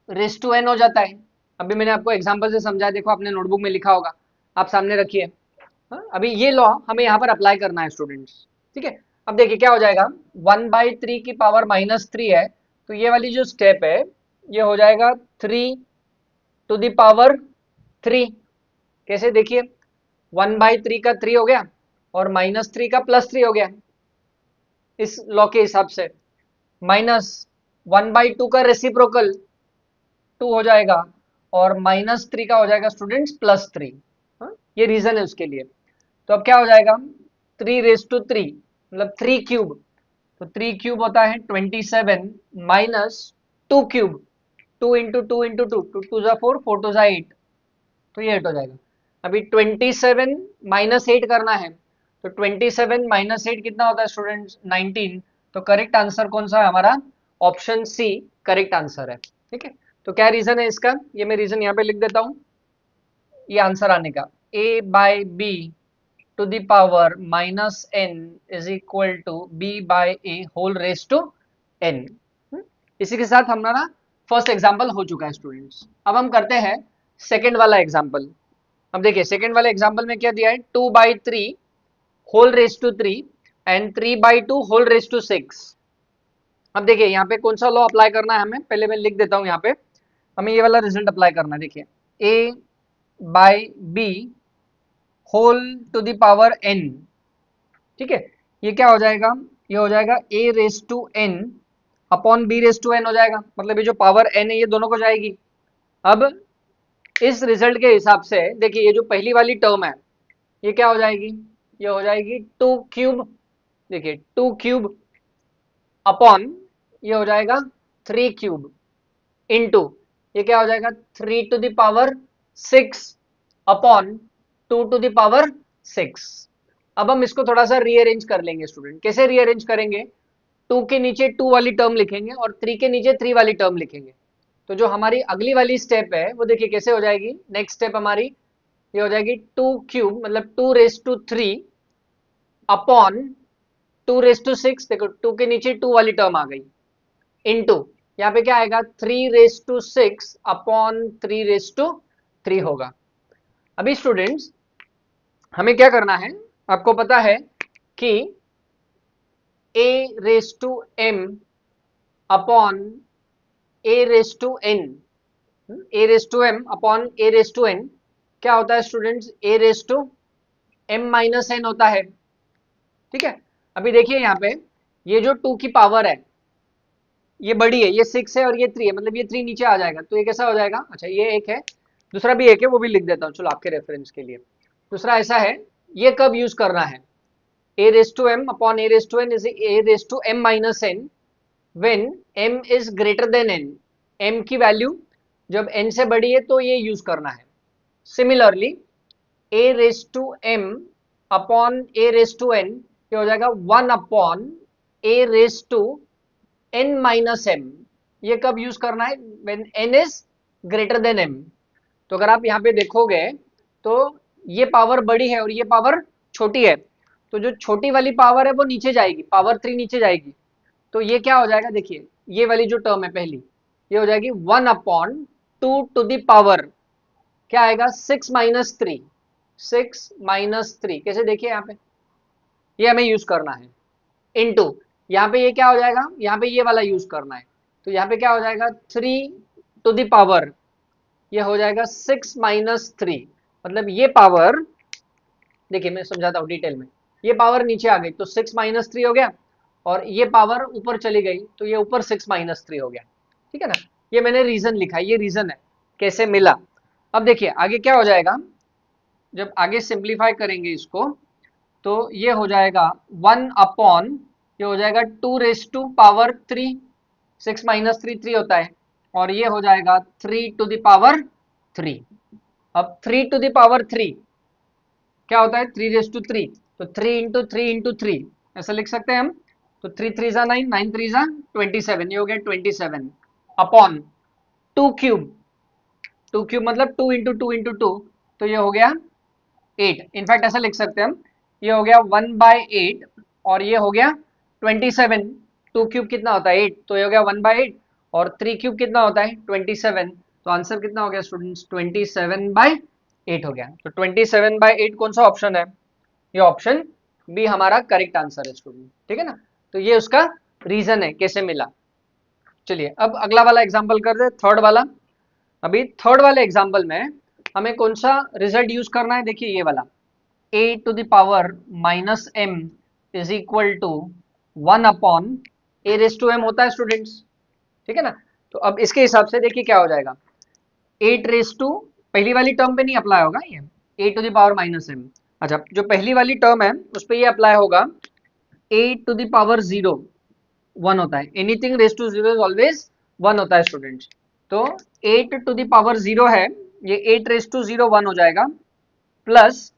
raised to n हो जाता है। अभी मैंने आपको एग्जाम्पल से समझाया, देखो आपने नोटबुक में लिखा होगा, आप सामने रखिए। अभी ये लॉ हमें यहाँ पर अप्लाई करना है स्टूडेंट्स। ठीक है, अब देखिए क्या हो जाएगा, 1/3 की पावर -3 है, तो ये वाली जो स्टेप है ये हो जाएगा 3 to the power 3। कैसे, देखिए 1/3 का 3 हो गया और -3 का +3 हो गया, इस लॉ के हिसाब से। माइनस 1/2 का रेसिप्रोकल 2 हो जाएगा और -3 का हो जाएगा स्टूडेंट्स +3। ये रीजन है उसके लिए। तो अब क्या हो जाएगा, 3 raised to 3 मतलब 3 क्यूब, तो 3 क्यूब होता है 27 माइनस 2 क्यूब, 2 इंटू 2 इंटू 2, 2 2 जा 4, 4 2 जा 8, तो ये 8 हो जाएगा। अभी 27 -8 करना है, तो 27 -8 कितना होता है स्टूडेंट्स, 19। तो करेक्ट आंसर कौन सा है हमारा, ऑप्शन सी करेक्ट आंसर है। ठीक है, तो क्या रीजन है इसका, ये मैं रीजन यहाँ पे लिख देता हूँ, ये आंसर आने का A/B to the power -n is equal to B/A whole raised to n। इसी के साथ हमारा फर्स्ट एग्जाम्पल हो चुका है स्टूडेंट्स। अब हम करते हैं सेकेंड वाला एग्जाम्पल। अब देखिए सेकेंड वाले एग्जाम्पल में क्या दिया है, 2/3 whole raise to 3 and 3/2 whole raise to 6। अब देखिए यहाँ पे कौन सा लॉ अप्लाई करना है हमें, पहले मैं लिख देता हूँ यहाँ पे, हमें ये वाला रिजल्ट अप्लाई करना है। देखिए A/B whole to the power n, ठीक है, ये क्या हो जाएगा, ये हो जाएगा A/n अपॉन B/n हो जाएगा, मतलब ये जो पावर n है ये दोनों को जाएगी। अब इस रिजल्ट के हिसाब से देखिए ये जो पहली वाली टर्म है ये क्या हो जाएगी, ये हो जाएगी 2 क्यूब, देखिए 2 क्यूब अपॉन ये हो जाएगा 3 क्यूब इनटू ये क्या हो जाएगा 3 to the power 6 upon 2 to the power 6। अब हम इसको थोड़ा सा रीअरेंज कर लेंगे स्टूडेंट, कैसे रीअरेंज करेंगे, 2 के नीचे 2 वाली टर्म लिखेंगे और 3 के नीचे 3 वाली टर्म लिखेंगे। तो जो हमारी अगली वाली स्टेप है वो देखिए कैसे हो जाएगी, नेक्स्ट स्टेप हमारी ये हो जाएगी 2 क्यूब मतलब 2 raised to 3 upon 2 raised to 6, देखो 2 के नीचे 2 वाली टर्म आ गई, इनटू यहाँ पे क्या आएगा 3 raised to 6 upon 3 raised to 3 होगा। अभी स्टूडेंट्स हमें क्या करना है, आपको पता है कि A/m upon A/n, A/m upon A/n क्या होता है स्टूडेंट्स, A/m-n होता है। ठीक है, अभी देखिए यहाँ पे ये जो 2 की पावर है ये बड़ी है, ये 6 है और ये 3 है, मतलब ये 3 नीचे आ जाएगा, तो ये कैसा हो जाएगा, अच्छा ये एक है, दूसरा भी एक है वो भी लिख देता हूँ चलो आपके रेफरेंस के लिए। दूसरा ऐसा है, ये कब यूज करना है, A/m upon A/n is A/m-n when m is greater than n, m की वैल्यू जब n से बड़ी है तो ये यूज करना है। सिमिलरली A/m अपॉन A/n ये हो जाएगा 1 अपॉन A/n-m, ये कब यूज करना है, when n is greater then m। तो अगर आप यहाँ पे देखोगे तो ये पावर बड़ी है और ये पावर छोटी है, तो जो छोटी वाली पावर है वो नीचे जाएगी, पावर 3 नीचे जाएगी, तो ये क्या हो जाएगा, देखिए ये वाली जो टर्म है पहली ये हो जाएगी 1 अपॉन 2 to the power क्या आएगा 6 - 3, 6 माइनस 3, कैसे देखिए यहाँ पे, ये हमें यूज करना है, इनटू यहाँ पे ये क्या हो जाएगा, यहाँ पे ये वाला यूज करना है, तो यहाँ पे क्या हो जाएगा 3 टू द पावर, ये हो जाएगा 6 माइनस 3, मतलब ये पावर, देखिए मैं समझाता हूँ डिटेल में, ये पावर नीचे आ गई तो 6 माइनस 3 हो गया, और ये पावर ऊपर चली गई तो ये ऊपर 6 माइनस 3 हो गया, ठीक है ना। ये मैंने रीजन लिखा है, ये रीजन है कैसे मिला। अब देखिए आगे क्या हो जाएगा, जब आगे सिंप्लीफाई करेंगे इसको, तो ये हो जाएगा 1 अपॉन, ये हो जाएगा 2 रेस टू पावर 3, 6 माइनस 3 3 होता है, और ये हो जाएगा 3 टू द पावर 3। अब 3 टू द पावर 3 क्या होता है, 3 रेस टू 3, तो 3 इंटू 3 ऐसा लिख सकते हैं हम, तो 3 3 जा 9, 9 3 जा 27, ये हो गया 27 अपॉन 2 क्यूब, 2 क्यूब मतलब 2 इंटू 2, तो ये हो गया 8, इनफैक्ट ऐसा लिख सकते हैं हम, ये हो गया 1/8, और ये हो गया 27, 2 क्यूब कितना होता है 8, तो ये हो गया 1/8, और 3 क्यूब कितना होता है 27, तो आंसर कितना हो गया स्टूडेंट्स 27/8 हो गया। तो 27/8 कौन सा ऑप्शन है, ये ऑप्शन बी हमारा करेक्ट आंसर है स्टूडेंट, ठीक है ना। तो ये उसका रीजन है कैसे मिला। चलिए अब अगला वाला एग्जाम्पल कर दे, थर्ड वाला। अभी थर्ड वाले एग्जाम्पल में हमें कौन सा रिजल्ट यूज करना है, देखिए ये वाला, a to the power minus m is equal to 1 upon a raise to m होता है स्टूडेंट्स, ठीक है ना। तो अब इसके हिसाब से देखिए क्या हो जाएगा, 8 रेस टू, पहली वाली टर्म पे नहीं अप्लाई होगा ये, a to the power minus m, अच्छा जो पहली वाली टर्म है उस पर ये अप्लाई होगा, a टू द पावर 0 1 होता है, anything raise to 0 is always 1 होता है स्टूडेंट्स। तो 8 टू द पावर 0 है, ये 8 रेस टू 0 1 हो जाएगा, प्लस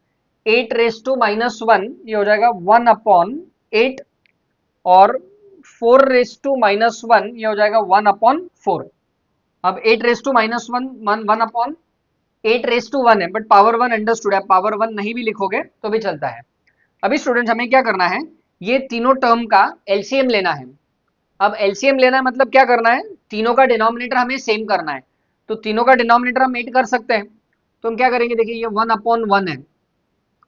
8 रेस टू माइनस 1, ये हो जाएगा 1 अपॉन 8, और 4 रेस टू माइनस 1, ये हो जाएगा 1 अपॉन 4। अब 8 raise to minus 1 1 upon 8 raise to 1 है, बट पावर 1 अंडरस्टूड है, पावर 1 नहीं भी लिखोगे तो भी चलता है। अभी स्टूडेंट्स हमें क्या करना है, ये तीनों टर्म का एलसीएम लेना है। अब एलसीएम लेना है मतलब क्या करना है, तीनों का डिनोमिनेटर हमें सेम करना है, तो तीनों का डिनोमिनेटर हम 8 कर सकते हैं, तो हम क्या करेंगे, देखिए ये 1 अपॉन 1 है,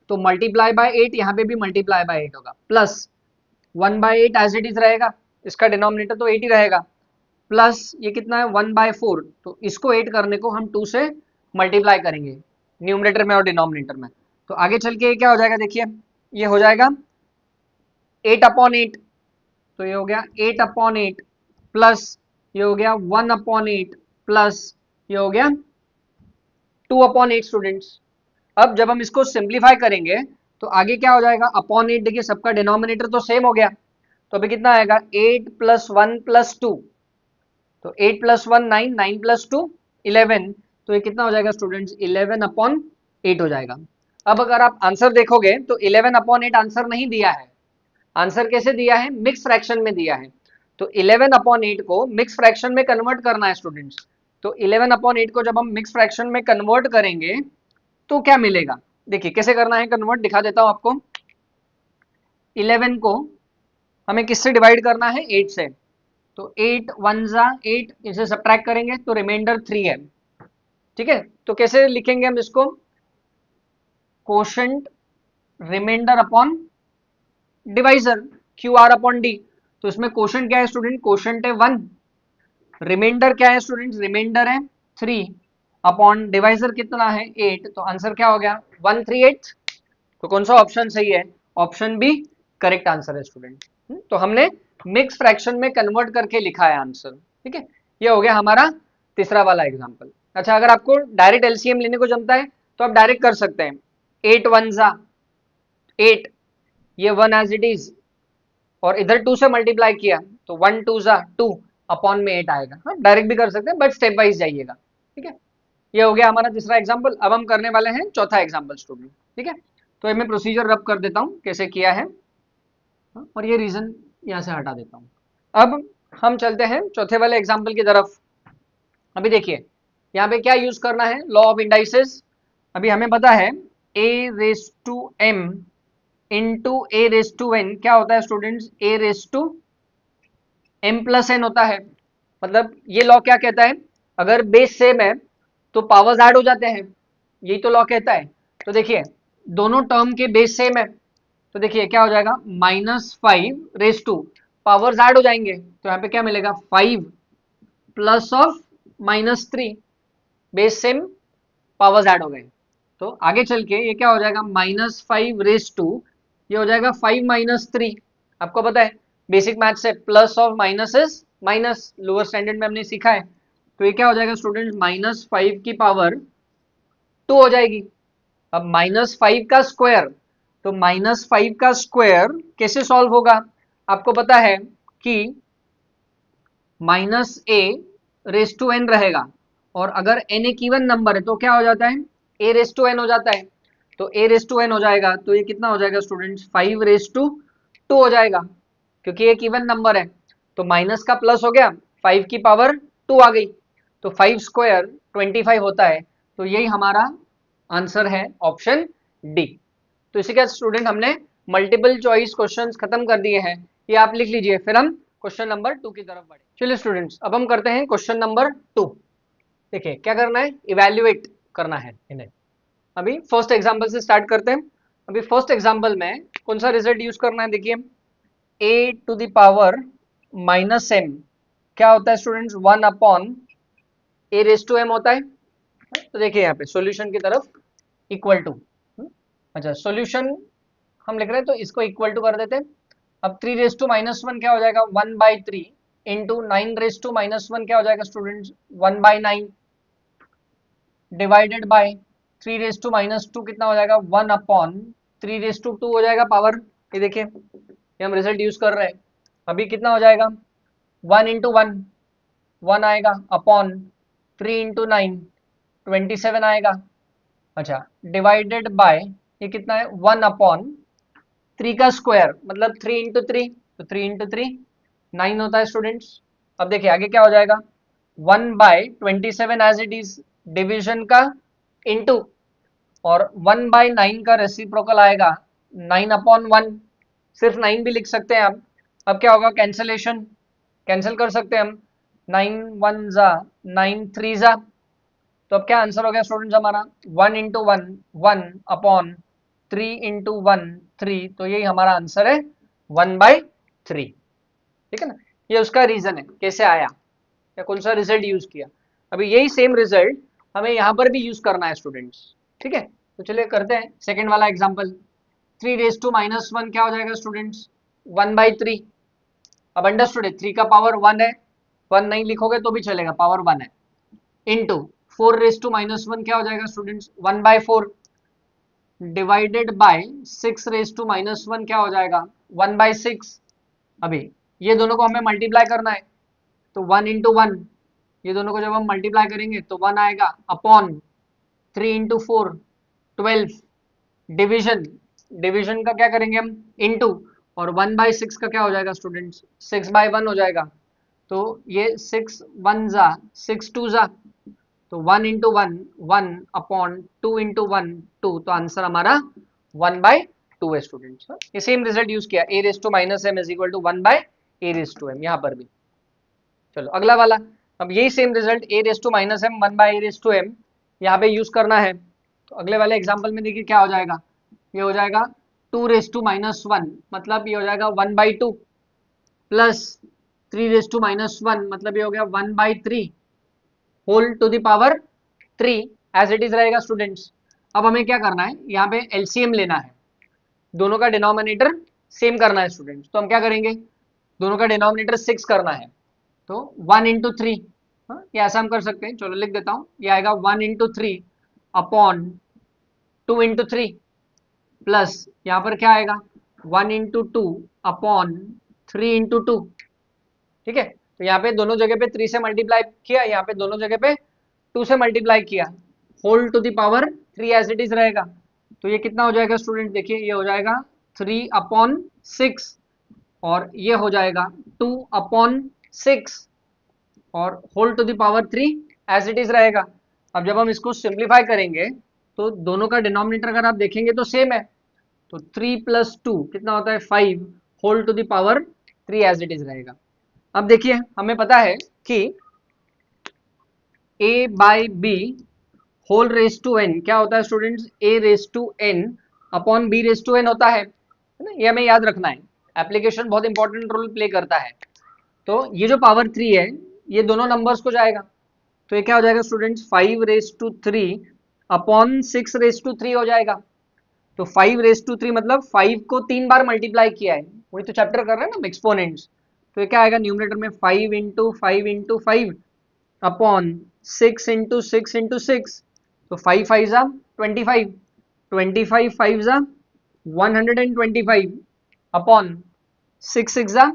तो मल्टीप्लाई बाय 8, यहाँ पे भी मल्टीप्लाई बाय 8 होगा, प्लस 1/8 एज इट इज रहेगा, इसका डिनोमिनेटर तो 8 ही रहेगा, प्लस ये कितना है 1/4, तो इसको 8 करने को हम 2 से मल्टीप्लाई करेंगे न्यूमरेटर में और डिनोमिनेटर में, तो आगे चल के क्या हो जाएगा, देखिए ये हो जाएगा 8 अपॉन 8, तो ये हो गया 8 अपॉन 8, प्लस ये हो गया 1 अपॉन 8, प्लस ये हो गया 2 अपॉन 8 स्टूडेंट्स। अब जब हम इसको सिंप्लीफाई करेंगे तो आगे क्या हो जाएगा, अपॉन 8, देखिए सबका डिनोमिनेटर तो सेम हो गया, तो अभी कितना आएगा 8 प्लस 1 प्लस 2, तो 8 प्लस 1 9, 9 प्लस 2 11, तो ये कितना हो जाएगा स्टूडेंट्स 11 अपॉन 8 हो जाएगा। अब अगर आप आंसर देखोगे तो 11 अपॉन 8 आंसर नहीं दिया है, आंसर कैसे दिया है, मिक्स फ्रैक्शन में दिया है, तो 11 अपॉन 8 को मिक्स फ्रैक्शन में कन्वर्ट करना है स्टूडेंट्स, तो 11 अपॉन 8 को जब हम मिक्स फ्रैक्शन में कन्वर्ट करेंगे तो क्या मिलेगा, देखिए कैसे करना है कन्वर्ट, दिखा देता हूं आपको। 11 को हमें किससे डिवाइड करना है, 8 से, तो 8 1 जा 8, इसे सब्ट्रैक्ट करेंगे तो रिमाइंडर 3 है, ठीक है। तो कैसे लिखेंगे हम इसको, quotient remainder upon divisor, Q R upon D, तो इसमें कोशेंट क्या है स्टूडेंट, कोशेंट है 1, रिमाइंडर क्या है स्टूडेंट, रिमाइंडर है 3, अपॉन डिवाइजर कितना है 8, तो आंसर क्या हो गया 1/3, तो कौन सा ऑप्शन सही है, ऑप्शन बी करेक्ट आंसर है स्टूडेंट। तो हमने मिक्स फ्रैक्शन में कन्वर्ट करके लिखा है आंसर, ठीक है। ये हो गया हमारा तीसरा वाला एग्जांपल। अच्छा अगर आपको डायरेक्ट एलसीएम लेने को जमता है तो आप डायरेक्ट कर सकते हैं, 8 1 जा 8, ये 1 एज इट इज, और इधर 2 से मल्टीप्लाई किया तो 1 2 जा 2 अपॉन में 8 आएगा, हाँ डायरेक्ट भी कर सकते हैं बट स्टेप वाइज जाइएगा, ठीक है। ये हो गया हमारा तीसरा एग्जाम्पल। अब हम करने वाले हैं चौथा एग्जाम्पल स्टूडेंट, ठीक है। तो मैं प्रोसीजर रब कर देता हूँ कैसे किया है, और ये रीजन यहाँ से हटा देता हूँ। अब हम चलते हैं चौथे वाले एग्जाम्पल की तरफ। अभी देखिए यहाँ पे क्या यूज करना है, लॉ ऑफ इंडाइसेस। अभी हमें पता है a raise to m into a raise to n क्या होता है students, a raise to m plus n होता है। मतलब ये लॉ क्या कहता है, अगर बेस सेम है तो पावर्स ऐड हो जाते हैं, यही तो लॉ कहता है। तो देखिए दोनों टर्म के बेस सेम है, तो देखिए क्या हो जाएगा, -5 पावर्स ऐड हो जाएंगे, तो यहाँ पे क्या मिलेगा, 5 plus of -3, base same, powers add हो गए। तो आगे चल के ये क्या हो जाएगा, -5 ये हो जाएगा 5 - 3। आपको पता है बेसिक मैथ से plus of minus is minus, lower standard में हमने सीखा है। तो ये क्या हो जाएगा स्टूडेंट, -5 की पावर 2 हो जाएगी। अब -5 का स्क्वायर, तो -5 का स्क्वायर कैसे सॉल्व होगा, आपको पता है कि -a⁻n रहेगा, और अगर n एक इवन नंबर है तो क्या हो जाता है, a⁻n हो जाता है। तो a⁻n हो जाएगा, तो ये कितना हो जाएगा स्टूडेंट्स, 5⁻2 हो जाएगा, क्योंकि एक इवन नंबर है। तो माइनस का प्लस हो गया, 5 की पावर 2 आ गई, तो 5 स्क्वायर 25 होता है। तो यही हमारा आंसर है ऑप्शन डी। तो इसी के साथ स्टूडेंट हमने मल्टीपल चॉइस क्वेश्चंस खत्म कर दिए हैं, ये आप लिख लीजिए, फिर हम क्वेश्चन नंबर 2 की तरफ बढ़े। चलिए स्टूडेंट्स, अब हम करते हैं क्वेश्चन नंबर 2। देखिए क्या करना है, इवैल्यूएट करना है इन्हें। अभी फर्स्ट एग्जांपल से स्टार्ट करते हैं। अभी फर्स्ट एग्जांपल में कौन सा रिजल्ट यूज करना है, देखिए a⁻m क्या होता है स्टूडेंट्स, 1/a⁻m होता है। तो देखिए यहाँ पे सॉल्यूशन की तरफ इक्वल टू, अच्छा सॉल्यूशन हम लिख रहे हैं तो इसको इक्वल टू कर देते हैं। अब 3⁻⁻1 क्या हो जाएगा, 1/3 इंटू 9⁻⁻1 क्या हो जाएगा स्टूडेंट्स, 1/9 डिवाइडेड बाय 3⁻2 कितना हो जाएगा, 1/3⁻2 हो जाएगा पावर। ये देखिए ये हम रिजल्ट यूज कर रहे हैं। अभी कितना हो जाएगा, 1 इंटू 1 आएगा, अपॉन 3 इंटू 9 27 आएगा। अच्छा डिवाइडेड बाय ये कितना है, 1/3 का स्क्वायर मतलब 3 इंटू 3, तो 3 इंटू 3 9 होता है स्टूडेंट्स। अब देखिए आगे क्या हो जाएगा, 1/27 एज इट इज डिवीजन का इंटू, और 1/9 का रेसिप्रोकल आएगा 9/1, सिर्फ 9 भी लिख सकते हैं आप। अब क्या होगा, कैंसलेशन, कैंसिल कर सकते हैं हम, 9 1 जा 9 3 जा। तो अब क्या आंसर हो गया स्टूडेंट्स हमारा, 1 इंटू 1 1/3 इंटू 1 3, तो यही हमारा आंसर है 1/3। ठीक है ना, ये उसका रीजन है कैसे आया या कौन सा रिजल्ट यूज किया। अभी यही सेम रिजल्ट हमें यहाँ पर भी यूज करना है स्टूडेंट्स। ठीक है, तो चलिए करते हैं सेकेंड वाला एग्जाम्पल। 3⁻⁻1 क्या हो जाएगा स्टूडेंट्स, 1/3। अब अंडरस्टूड है 3 का पावर 1 है, 1 नहीं लिखोगे तो भी चलेगा, पावर 1 है, इंटू 4⁻1 क्या हो जाएगा स्टूडेंट्स, 1/4 डिवाइडेड बाय 6⁻1 क्या हो जाएगा, 1/6। अभी ये दोनों को हमें मल्टीप्लाई करना है, तो 1 इंटू 1, ये दोनों को जब हम मल्टीप्लाई करेंगे तो 1 आएगा, अपॉन 3 इंटू 4 12, डिवीजन, डिवीजन का क्या करेंगे हम, इंटू, और 1/6 का क्या हो जाएगा स्टूडेंट्स, 6/1 हो जाएगा। तो ये 6 1 जा 6 2 जा, तो 1 इंटू 1 1 अपॉन 2 इंटू 1 2, तो आंसर हमारा 1/2 है स्टूडेंट्स। ये सेम रिजल्ट यूज किया, a⁻m is equal to 1/a⁻m यहाँ पर भी। चलो अगला वाला, अब यही सेम रिजल्ट a⁻m 1/a⁻m यहाँ पे यूज करना है। तो अगले वाले एग्जांपल में देखिए क्या हो जाएगा, ये हो जाएगा 2⁻1 मतलब ये हो जाएगा 1/2 प्लस 3⁻1 मतलब ये हो गया 1/3 whole to the power 3 as it is रहेगा स्टूडेंट्स। अब हमें क्या करना है, यहाँ पे एलसीएम लेना है, दोनों का डिनोमिनेटर सेम करना है स्टूडेंट्स। तो हम क्या करेंगे, दोनों का डिनोमिनेटर 6 करना है, तो 1 इंटू 3, ये ऐसा हम कर सकते हैं, चलो लिख देता हूँ, ये आएगा 1 इंटू 3 अपॉन 2 इंटू 3 प्लस यहाँ पर क्या आएगा 1 इंटू 2 अपॉन 3 इंटू 2। ठीक है, तो यहाँ पे दोनों जगह पे 3 से मल्टीप्लाई किया, यहाँ पे दोनों जगह पे 2 से मल्टीप्लाई किया, whole to the power 3 as it is रहेगा। तो ये कितना हो जाएगा स्टूडेंट, देखिए ये हो जाएगा 3/6 और ये हो जाएगा 2/6 और whole to the power 3 as it is रहेगा। अब जब हम इसको सिंप्लीफाई करेंगे तो दोनों का डिनोमिनेटर अगर आप देखेंगे तो सेम है, तो 3 + 2 कितना होता है 5 whole to the power 3 as it is रहेगा। अब देखिए हमें पता है कि a/b whole raise to n क्या होता है students, a raise to n upon B raise to N होता है ना, ये हमें याद रखना है, एप्लीकेशन बहुत इंपॉर्टेंट रोल प्ले करता है। तो ये जो पावर 3 है ये दोनों नंबर्स को जाएगा, तो ये क्या हो जाएगा students, 5 raise to 3 upon 6 raise to 3 हो जाएगा। तो 5 रेस टू 3 मतलब 5 को 3 बार मल्टीप्लाई किया है, वही तो चैप्टर कर रहे हैं ना एक्सपोनेंट्स। तो ये क्या आएगा न्यूमरेटर में 5 into 5 into 5 upon 6 into 6 into 6, तो 5 5 जा 25, 25 5 जा 125 अपॉन 6 6 जा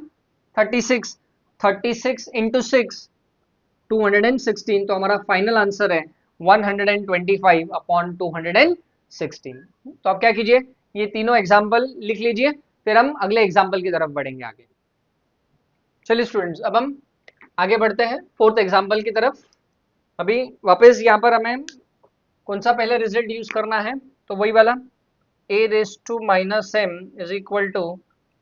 36, 36 इंटू 6 216, तो हमारा फाइनल आंसर है 125 अपॉन 216। तो आप क्या कीजिए, ये तीनों एग्जाम्पल लिख लीजिए, फिर हम अगले एग्जाम्पल की तरफ बढ़ेंगे आगे। चलिए स्टूडेंट्स, अब हम आगे बढ़ते हैं फोर्थ एग्जाम्पल की तरफ। अभी वापस यहाँ पर हमें कौन सा पहले रिजल्ट यूज करना है, तो वही वाला a raise to minus M is equal to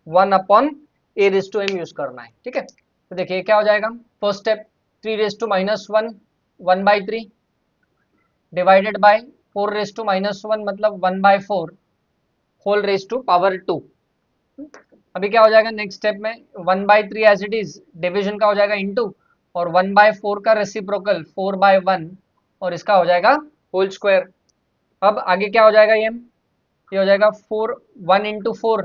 1 upon a raise to M use करना है, ठीक है। तो देखिए क्या हो जाएगा, first step 3 raise to minus 1 1/3 divided by 4 raise to minus 1 मतलब 1/4 होल रेस टू पावर 2। अभी क्या हो जाएगा नेक्स्ट स्टेप में, 1/3 एज इट इज डिविजन का हो जाएगा इनटू, और 1/4 का रेसिप्रोकल 4/1 और इसका हो जाएगा होल स्क्वायर। अब आगे क्या हो जाएगा, ये हो जाएगा 4 1 इंटू 4,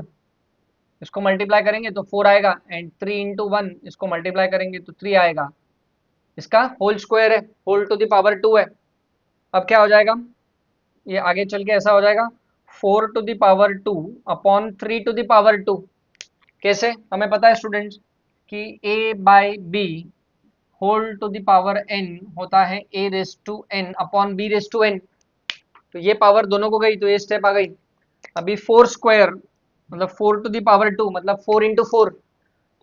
इसको मल्टीप्लाई करेंगे तो 4 आएगा, एंड 3 इंटू 1 इसको मल्टीप्लाई करेंगे तो 3 आएगा, इसका होल स्क्वायर है, होल टू द पावर 2 है। अब क्या हो जाएगा, ये आगे चल के ऐसा हो जाएगा 4 to the power 2 upon 3 to the power 2। कैसे, हमें पता है स्टूडेंट्स कि a by B whole to the power n होता है a raise to n upon b raise to n। तो ये पावर दोनों को गई तो ये स्टेप आ गई। अभी 4 स्क्वायर मतलब 4 टू द पावर 2 मतलब 4 इंटू 4,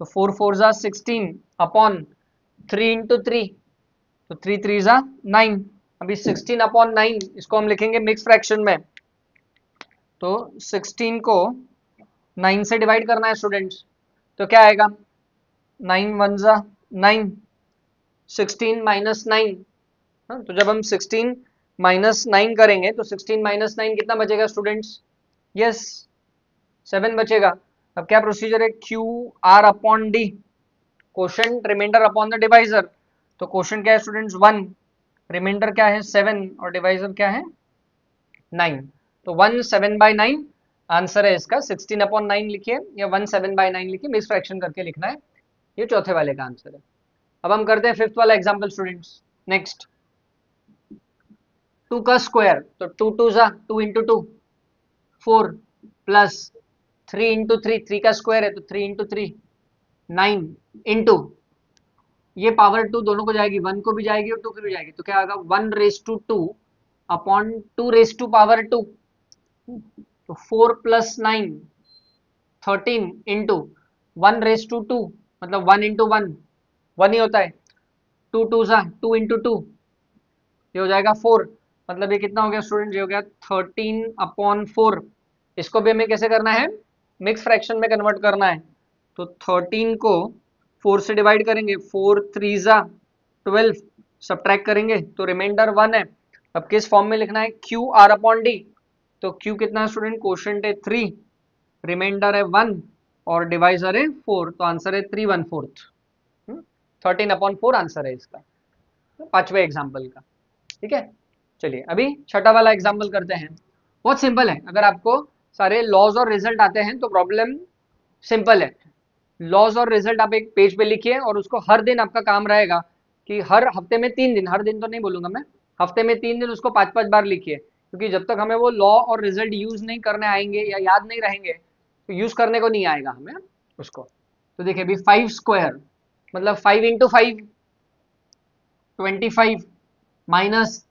तो 4 4 जा 16 अपॉन 3 इंटू 3, तो 3 3 जा 9। अभी 16 अपॉन 9 इसको हम लिखेंगे मिक्स फ्रैक्शन में, तो 16 को 9 से डिवाइड करना है स्टूडेंट्स, तो क्या आएगा 9 1 जा 9, 16 माइनस 9। तो जब हम 16 माइनस 9 करेंगे तो 16 माइनस 9 कितना बचेगा स्टूडेंट्स, यस 7 बचेगा। अब क्या प्रोसीजर है, Q R upon D, quotient remainder upon the divisor. तो क्वोशंट क्या है स्टूडेंट्स 1, रिमाइंडर क्या है 7 और डिवाइजर क्या है 9, तो 1 7/9 आंसर है इसका। 16 अपॉन 9 लिखिए या 1 7/9 लिखिए, मिक्स फ्रैक्शन करके लिखना है, ये चौथे वाले का आंसर है। अब हम करते हैं फिफ्थ वाला एग्जाम्पल स्टूडेंट्स। नेक्स्ट 2 का स्क्वायर, तो 2 2 जा 2 इंटू 2 4 प्लस 3 इंटू 3, 3 का स्क्वायर है तो 3 इंटू 3 9 इंटू ये पावर 2 दोनों को जाएगी, 1 को भी जाएगी और 2 को भी जाएगी, तो क्या आएगा 1 raise to 2 upon 2 raise to power 2, तो 4 प्लस 9 13 इंटू 1 रेस टू 2 मतलब 1 इंटू 1 1 ही होता है, 2 2 जा 2 इंटू 2, ये हो जाएगा 4, मतलब ये कितना हो गया स्टूडेंट, ये हो गया 13 अपॉन 4। इसको भी हमें कैसे करना है, मिक्स फ्रैक्शन में कन्वर्ट करना है, तो 13 को 4 से डिवाइड करेंगे, 4 3 जा 12, सब्ट्रैक्ट करेंगे तो रिमाइंडर 1 है। अब किस फॉर्म में लिखना है, क्यू आर अपॉन डी, तो क्यू कितना है स्टूडेंट, क्वोशंट है 3, रिमाइंडर है 1 और डिवाइजर है 4, तो आंसर है 3/4। 13 अपॉन 4 आंसर है इसका, पांचवें एग्जाम्पल का, ठीक है। चलिए अभी छठा वाला एग्जाम्पल करते हैं, बहुत सिंपल है, अगर आपको सारे लॉज और रिजल्ट आते हैं तो प्रॉब्लम सिंपल है। लॉज और रिजल्ट आप एक पेज पे लिखिए और उसको हर दिन आपका काम रहेगा कि हर हफ्ते में 3 दिन, हर दिन तो नहीं बोलूंगा मैं, हफ्ते में 3 दिन उसको 5 5 बार लिखिए, क्योंकि जब तक हमें वो लॉ और रिजल्ट यूज नहीं करने आएंगे या याद नहीं रहेंगे तो यूज करने को नहीं आएगा हमें उसको। तो देखिए अभी 5 स्क्वायर मतलब 5 इंटू 5 25 माइनस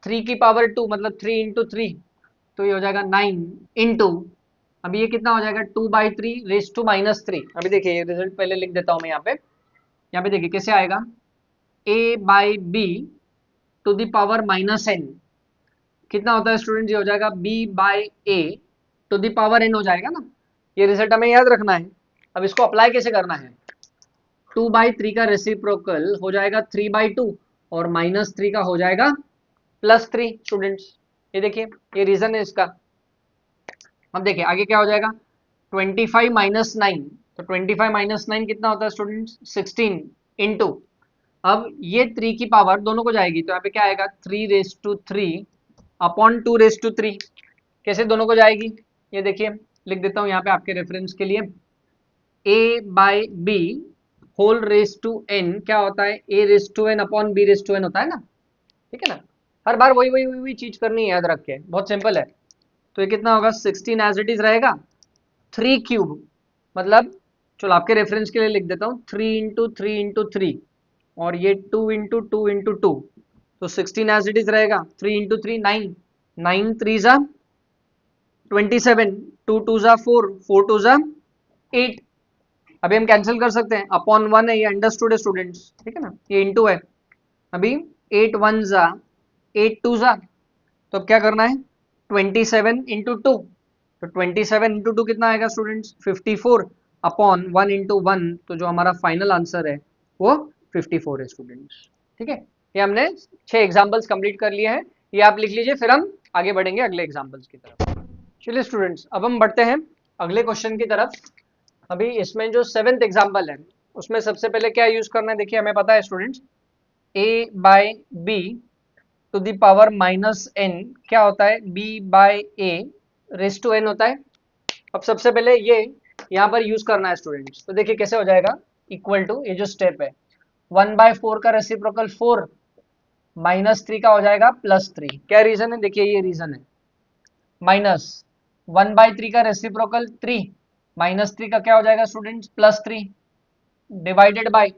3 की पावर 2 मतलब 3 इंटू 3, तो ये हो जाएगा 9 इंटू, अभी ये कितना हो जाएगा 2/3 रेस टू -3। अभी देखिए ये रिजल्ट पहले लिख देता हूँ मैं यहाँ पे देखिए कैसे आएगा, a by B to the power -n कितना होता है स्टूडेंट, ये हो जाएगा b by A to the power n हो जाएगा ना, ये रिजल्ट हमें याद रखना है। अब इसको अप्लाई कैसे करना है, 2/3 का रेसिप्रोकल हो जाएगा 3/2 और -3 का हो जाएगा +3 स्टूडेंट्स, ये देखिए ये रीजन है इसका। अब देखिए आगे क्या हो जाएगा, 25 माइनस 9, तो 25 माइनस 9 कितना होता है स्टूडेंट्स, 16 इंटू, अब ये 3 की पावर दोनों को जाएगी तो यहाँ पे क्या आएगा, 3⁻³ अपॉन 2⁻3, कैसे दोनों को जाएगी, ये देखिए लिख देता हूँ यहाँ पे आपके रेफरेंस के लिए, a/b whole raise to n क्या होता है, a⁻n अपॉन b⁻n होता है ना, ठीक है ना, हर बार वही वही वही चीज करनी है, याद रख के, बहुत सिंपल है। तो ये कितना होगा, 16 एज इट इज रहेगा, 3³ मतलब, चलो आपके रेफरेंस के लिए लिख देता हूँ, 3 × 3 × 3 और ये 2 × 2 × 2, तो 16 एज इट इज रहेगा, 3 × 3 9, 9 3 जा 27, 2 2 जा 4, 4 2 जा 8, अभी हम कैंसिल कर सकते हैं, अपॉन 1 है, ये अंडरस्टूड है स्टूडेंट्स, ठीक है ना, ये इंटू है, अभी 8 1 जा 8 2 जा, तो अब क्या करना है, 27 इंटू 2, तो 27 इंटू 2 कितना आएगा स्टूडेंट्स, 54 अपॉन 1 इंटू 1, तो जो हमारा फाइनल आंसर है वो 54 है स्टूडेंट्स, ठीक है। ये हमने 6 एग्जांपल्स कंप्लीट कर लिए हैं, ये आप लिख लीजिए, फिर हम आगे बढ़ेंगे अगले एग्जांपल्स की तरफ। चलिए स्टूडेंट्स, अब हम बढ़ते हैं अगले क्वेश्चन की तरफ। अभी इसमें जो 7th एग्जांपल है उसमें सबसे पहले क्या यूज करना है, देखिए हमें पता है students, a/b to the power -n क्या होता है, b/a⁻n होता है। अब सबसे पहले ये यहाँ पर यूज करना है स्टूडेंट्स, तो देखिए कैसे हो जाएगा, इक्वल टू, ये जो स्टेप है 1/4 का रेसिप्रोकल 4, -3 का हो जाएगा +3, क्या रीजन है, देखिए ये रीजन है, माइनस 1/3 का रेसिप्रोकल 3, -3 का क्या हो जाएगा स्टूडेंट्स, +3, डिवाइडेड बाय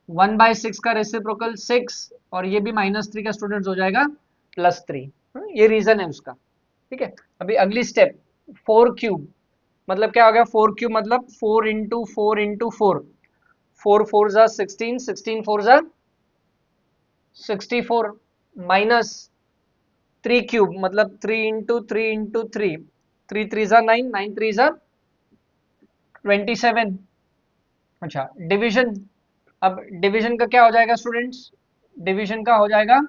1/6 का रेसिप्रोकल 6, और ये भी -3 का स्टूडेंट्स हो जाएगा +3, ये रीजन है उसका, ठीक है। अभी अगली स्टेप 4³ मतलब क्या हो गया, 4³ मतलब 4 इंटू 4 इंटू 4, 4 4 जा 16, 16 4 जा 64, माइनस 3³ मतलब 3 इंटू 3 इंटू 3, 3 3 जा 9, 9 3 जा 27, अच्छा डिवीजन, अब डिवीजन का क्या हो जाएगा स्टूडेंट्स, डिवीजन का हो जाएगा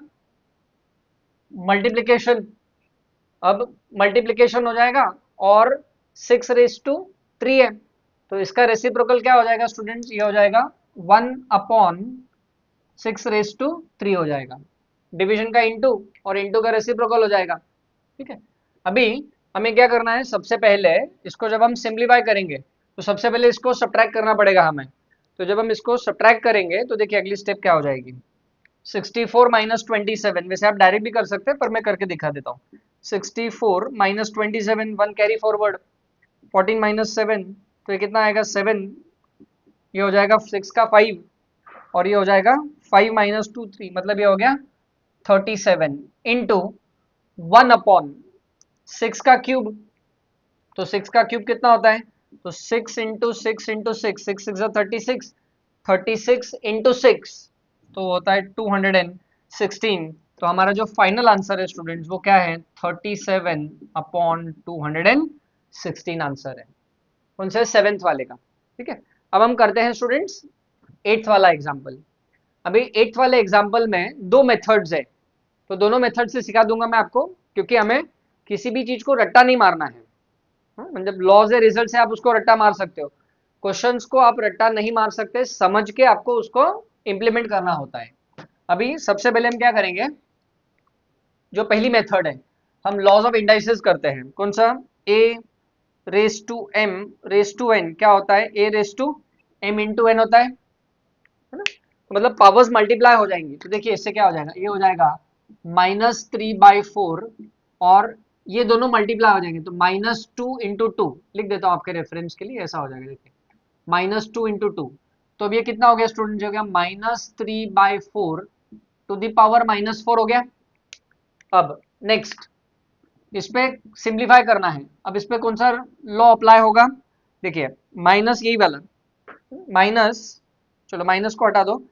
मल्टीप्लिकेशन, अब मल्टीप्लिकेशन हो जाएगा और 6⁻³ है, तो इसका रेसिप्रोकल क्या हो जाएगा स्टूडेंट्स, ये हो जाएगा 1/6⁻³ हो जाएगा, डिवीजन का इंटू और इंटू का रेसिप्रोकल हो जाएगा, ठीक है। अभी हमें क्या करना है, सबसे पहले इसको जब हम सिंप्लीफाई करेंगे तो सबसे पहले इसको सब्ट्रैक्ट करना पड़ेगा हमें, तो जब हम इसको सब्ट्रैक्ट करेंगे तो देखिए अगली स्टेप क्या हो जाएगी, 64 माइनस 27, वैसे आप डायरेक्ट भी कर सकते हैं पर मैं करके दिखा देता हूँ, 64 माइनस 27, 1 कैरी फॉरवर्ड, 14 माइनस 7, तो ये कितना आएगा 7, ये हो जाएगा 6 का 5, और ये हो जाएगा 5 माइनस 2 3, मतलब ये हो गया 37 इंटू 1/6 का क्यूब, तो 6 का क्यूब कितना होता है, तो 6 इंटू 6 इंटू 6, 6 6 36, 36 इंटू 6 तो होता है 216, तो हमारा जो फाइनल आंसर है स्टूडेंट्स वो क्या है, 37/216 आंसर है, कौन सा, 7th वाले का, ठीक है। अब हम करते हैं स्टूडेंट्स 8th वाला एग्जाम्पल। अभी 8th वाले एग्जाम्पल में 2 मेथड्स है, तो दोनों मेथड से सिखा दूंगा मैं आपको, क्योंकि हमें किसी भी चीज को रट्टा नहीं मारना है, मतलब लॉज या रिजल्ट से आप उसको रट्टा मार सकते हो, क्वेश्चंस को आप रट्टा नहीं मार सकते, समझ के आपको उसको इम्प्लीमेंट करना होता है। अभी सबसे पहले हम क्या करेंगे, जो पहली मेथड है, हम लॉज ऑफ इंडाइसेस करते हैं, कौन सा, a⁻m⁻n क्या होता है, a⁻m⁻n होता है ना, तो मतलब पावर्स मल्टीप्लाई हो जाएंगी, तो देखिए इससे क्या हो जाएगा, ये हो जाएगा -3/4, और ये दोनों मल्टीप्लाई हो जाएंगे, तो -2 इंटू 2 लिख देता हूँ आपके रेफरेंस के लिए, ऐसा हो जाएगा, देखिए -2 इंटू 2, तो अब ये कितना हो गया स्टूडेंट, हो गया -3/4 टू द पावर -4 हो गया। अब नेक्स्ट इस पे सिंप्लीफाई करना है, अब इस पे कौन सा लॉ अप्लाई होगा, देखिए माइनस यही वाला, माइनस, चलो माइनस को हटा दो,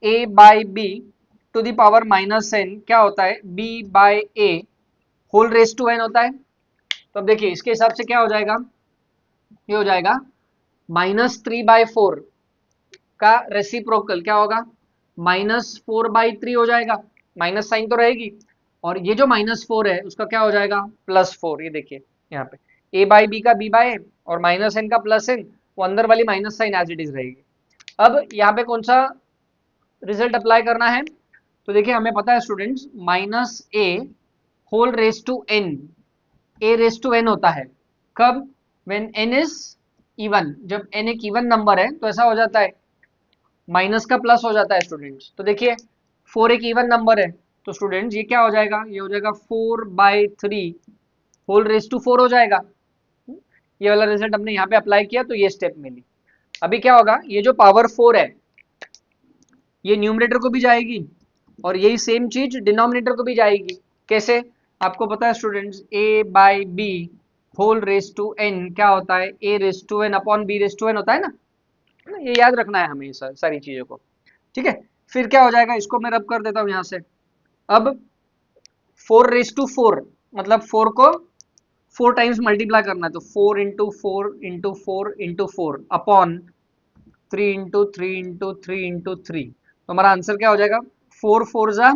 a/b to the power -n क्या होता है, b/a whole raise to n होता है, तो अब देखिए इसके हिसाब से क्या हो जाएगा, ये हो जाएगा -3/4 का रेसिप्रोकल क्या होगा, -4/3 हो जाएगा, माइनस साइन तो रहेगी, और ये जो -4 है उसका क्या हो जाएगा, +4, ये देखिए यहाँ पे ए बाई बी का बी बाय ए और माइनस एन का प्लस एन, वो अंदर वाली minus sign as it is रहेगी। अब यहाँ पे कौन सा रिजल्ट अप्लाई करना है, तो देखिए हमें पता है students minus A whole raise to N, A raise to N होता है कब, व्हेन एन इज इवन, जब एन एक इवन नंबर है तो ऐसा हो जाता है माइनस का प्लस हो जाता है स्टूडेंट्स। तो देखिए 4 एक इवन नंबर है, तो स्टूडेंट्स ये क्या हो जाएगा, ये हो जाएगा 4/3 होल रेस टू 4 हो जाएगा। ये वाला रिजल्ट हमने यहाँ पे अप्लाई किया तो ये स्टेप मिली। अभी क्या होगा, ये जो पावर 4 है ये न्यूमरेटर को भी जाएगी और यही सेम चीज डिनोमिनेटर को भी जाएगी। कैसे, आपको पता है students a by B whole raise to N क्या होता है, a raise to N upon b raise to N होता है ना, ये याद रखना है हमें सारी चीजों को। ठीक है, फिर क्या हो जाएगा, इसको मैं रब कर देता हूँ यहाँ से। अब 4 रेस टू 4 मतलब 4 को 4 टाइम्स मल्टीप्लाई करना है, तो 4 into 4 into 4 into 4 upon 3 into 3 into 3 into 3, तो हमारा आंसर क्या हो जाएगा, 4 4 जा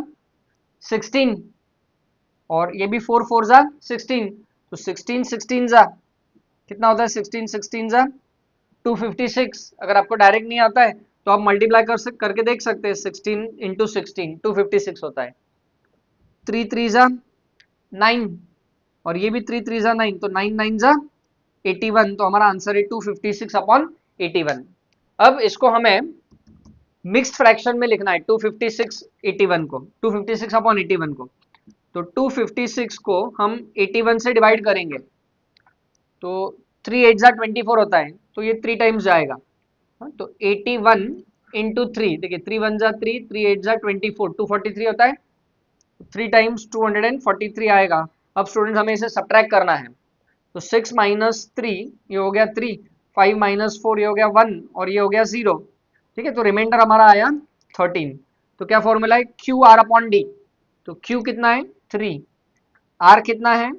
16 और ये भी 4 4 जा 16, तो 16 16 जा कितना होता है, 16 16 जा 256। अगर आपको डायरेक्ट नहीं आता है तो आप मल्टीप्लाई करके देख सकते हैं, 16 इंटू 16 256 होता है। 3 3 जा 9 और ये भी 3 3 जा 9, तो 9 9 जा 81, तो हमारा आंसर है 256 अपॉन 81। अब इसको हमें मिक्स्ड फ्रैक्शन में लिखना है, 256 81 को 256 अपॉन 81 को, तो 256 को हम 81 से डिवाइड करेंगे तो 3 8 जा 24 होता है, तो ये 3 टाइम्स जाएगा। तो 81 इंटू 3, देखिए 3 1 जा 3 3 8 जा 24 243 होता है, 3 टाइम्स 243 आएगा। अब स्टूडेंट्स हमें इसे सब्ट्रैक्ट करना है, तो 6 माइनस 3 ये हो गया 3, 5 माइनस 4 ये हो गया 1 और ये हो गया 0। ठीक है, तो रिमाइंडर हमारा आया 13। तो क्या फॉर्मूला है, क्यू आर अपॉन डी, तो क्यू कितना है 3, आर कितना है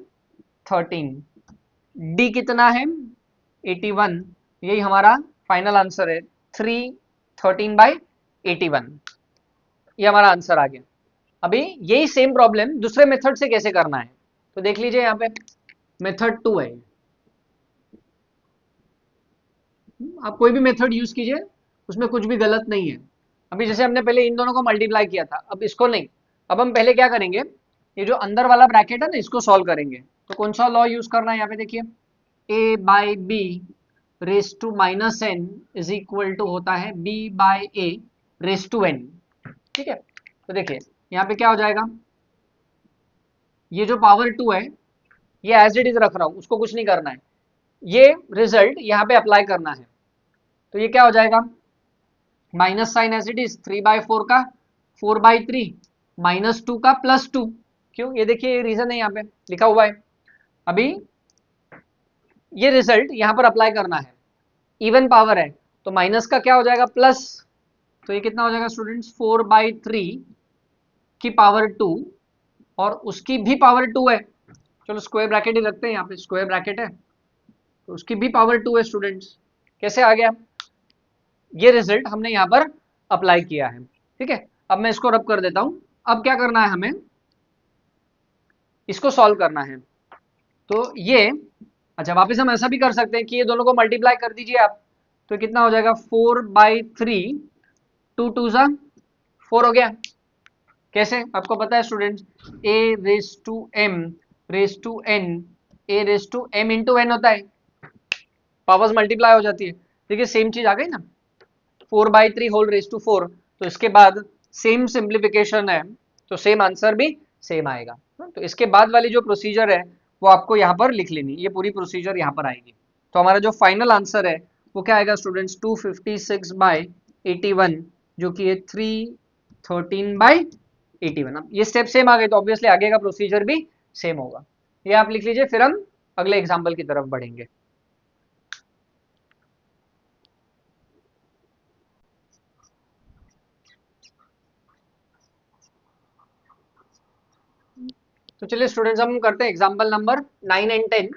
13, डी कितना है 81, यही हमारा फाइनल आंसर है 3 13/81, ये हमारा आंसर आ गया। अभी यही सेम प्रॉब्लम दूसरे मेथड से कैसे करना है, तो देख लीजिए यहाँ पे मेथड 2 है। आप कोई भी मेथड यूज कीजिए, उसमें कुछ भी गलत नहीं है। अभी जैसे हमने पहले इन दोनों को मल्टीप्लाई किया था, अब इसको नहीं, अब हम पहले क्या करेंगे, ये जो अंदर वाला ब्रैकेट है ना इसको सॉल्व करेंगे। तो कौन सा लॉ यूज करना है, यहाँ पे देखिए a by B raise to minus N is equal to होता है b by A raise to N. ठीक है, तो देखिए यहाँ पे क्या हो जाएगा, ये जो पावर 2 है ये एज इट इज रख रहा हूँ, उसको कुछ नहीं करना है, ये रिजल्ट यहाँ पे अप्लाई करना है। तो ये क्या हो जाएगा, minus sign as it is 3/4 का 4/3 -2 का +2, क्यों, ये देखिए ये रीजन है यहाँ पे लिखा हुआ है। अभी ये रिजल्ट यहाँ पर अप्लाई करना है, इवन पावर है तो माइनस का क्या हो जाएगा प्लस, तो ये कितना हो जाएगा स्टूडेंट्स 4/3 की पावर 2 और उसकी भी पावर 2 है, चलो स्क्वायर ब्रैकेट ही रखते हैं, यहाँ पे स्क्वायर ब्रैकेट है तो उसकी भी पावर 2 है स्टूडेंट्स। कैसे आ गया, ये रिजल्ट हमने यहाँ पर अप्लाई किया है। ठीक है, अब मैं इसको रब कर देता हूँ। अब क्या करना है, हमें इसको सॉल्व करना है। तो ये अच्छा वापस हम ऐसा भी कर सकते हैं कि ये दोनों को मल्टीप्लाई कर दीजिए आप, तो कितना हो जाएगा 4/3 2 2 जा 4 हो गया। कैसे, आपको पता है students a raise to m raise to n a raise to m into n होता है, पावर्स मल्टीप्लाई हो जाती है। देखिए सेम चीज आ गई ना, 4/3 होल रेस टू 4, तो इसके बाद सेम सिंप्लीफिकेशन है तो सेम आंसर भी सेम आएगा। तो इसके बाद वाली जो प्रोसीजर है वो आपको यहाँ पर लिख लेनी, ये पूरी प्रोसीजर यहाँ पर आएगी। तो हमारा जो फाइनल आंसर है वो क्या आएगा स्टूडेंट्स 256/81, जो कि है 313/81। अब ये स्टेप सेम आ गए तो ऑब्वियसली आगे का प्रोसीजर भी सेम होगा। ये आप लिख लीजिए, फिर हम अगले एग्जाम्पल की तरफ बढ़ेंगे। तो चलिए स्टूडेंट्स हम करते हैं एग्जाम्पल नंबर 9 एंड 10।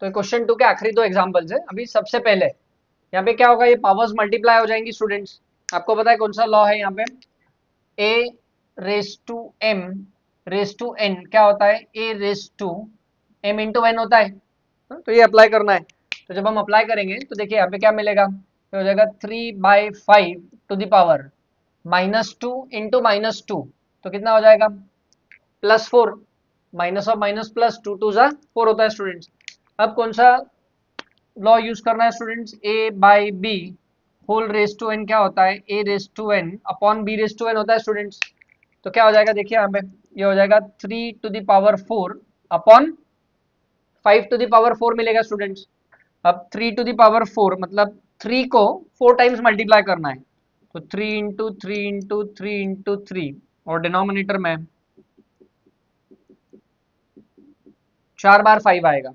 तो क्वेश्चन 2 के आखिरी 2 एग्जाम्पल्स है। अभी सबसे पहले यहाँ पे क्या होगा, ये पावर्स मल्टीप्लाई हो जाएंगी स्टूडेंट्स। आपको पता है कौन सा लॉ है यहाँ पे, a raise to m raise to n क्या होता है, a raise to m into n होता है। तो ये अप्लाई करना है। तो जब हम अप्लाई करेंगे तो देखिए यहाँ पे क्या मिलेगा, ये हो जाएगा 3/5 टू द पावर -2 इंटू -2, तो कितना हो जाएगा +4, माइनस ऑफ माइनस प्लस 2 2 4 होता है स्टूडेंट्स। अब कौन सा लॉ यूज करना है students, A/B whole raise to N क्या होता है, A/n अपॉन B/n होता है स्टूडेंट्स। तो क्या हो जाएगा देखिए यहाँ पे, ये हो जाएगा 3 to the power 4 upon 5 to the power 4 मिलेगा स्टूडेंट्स। अब 3 to the power 4 मतलब 3 को 4 टाइम्स मल्टीप्लाई करना है, तो 3 into 3 into 3 into 3 और डिनोमिनेटर में 4 बार 5 आएगा।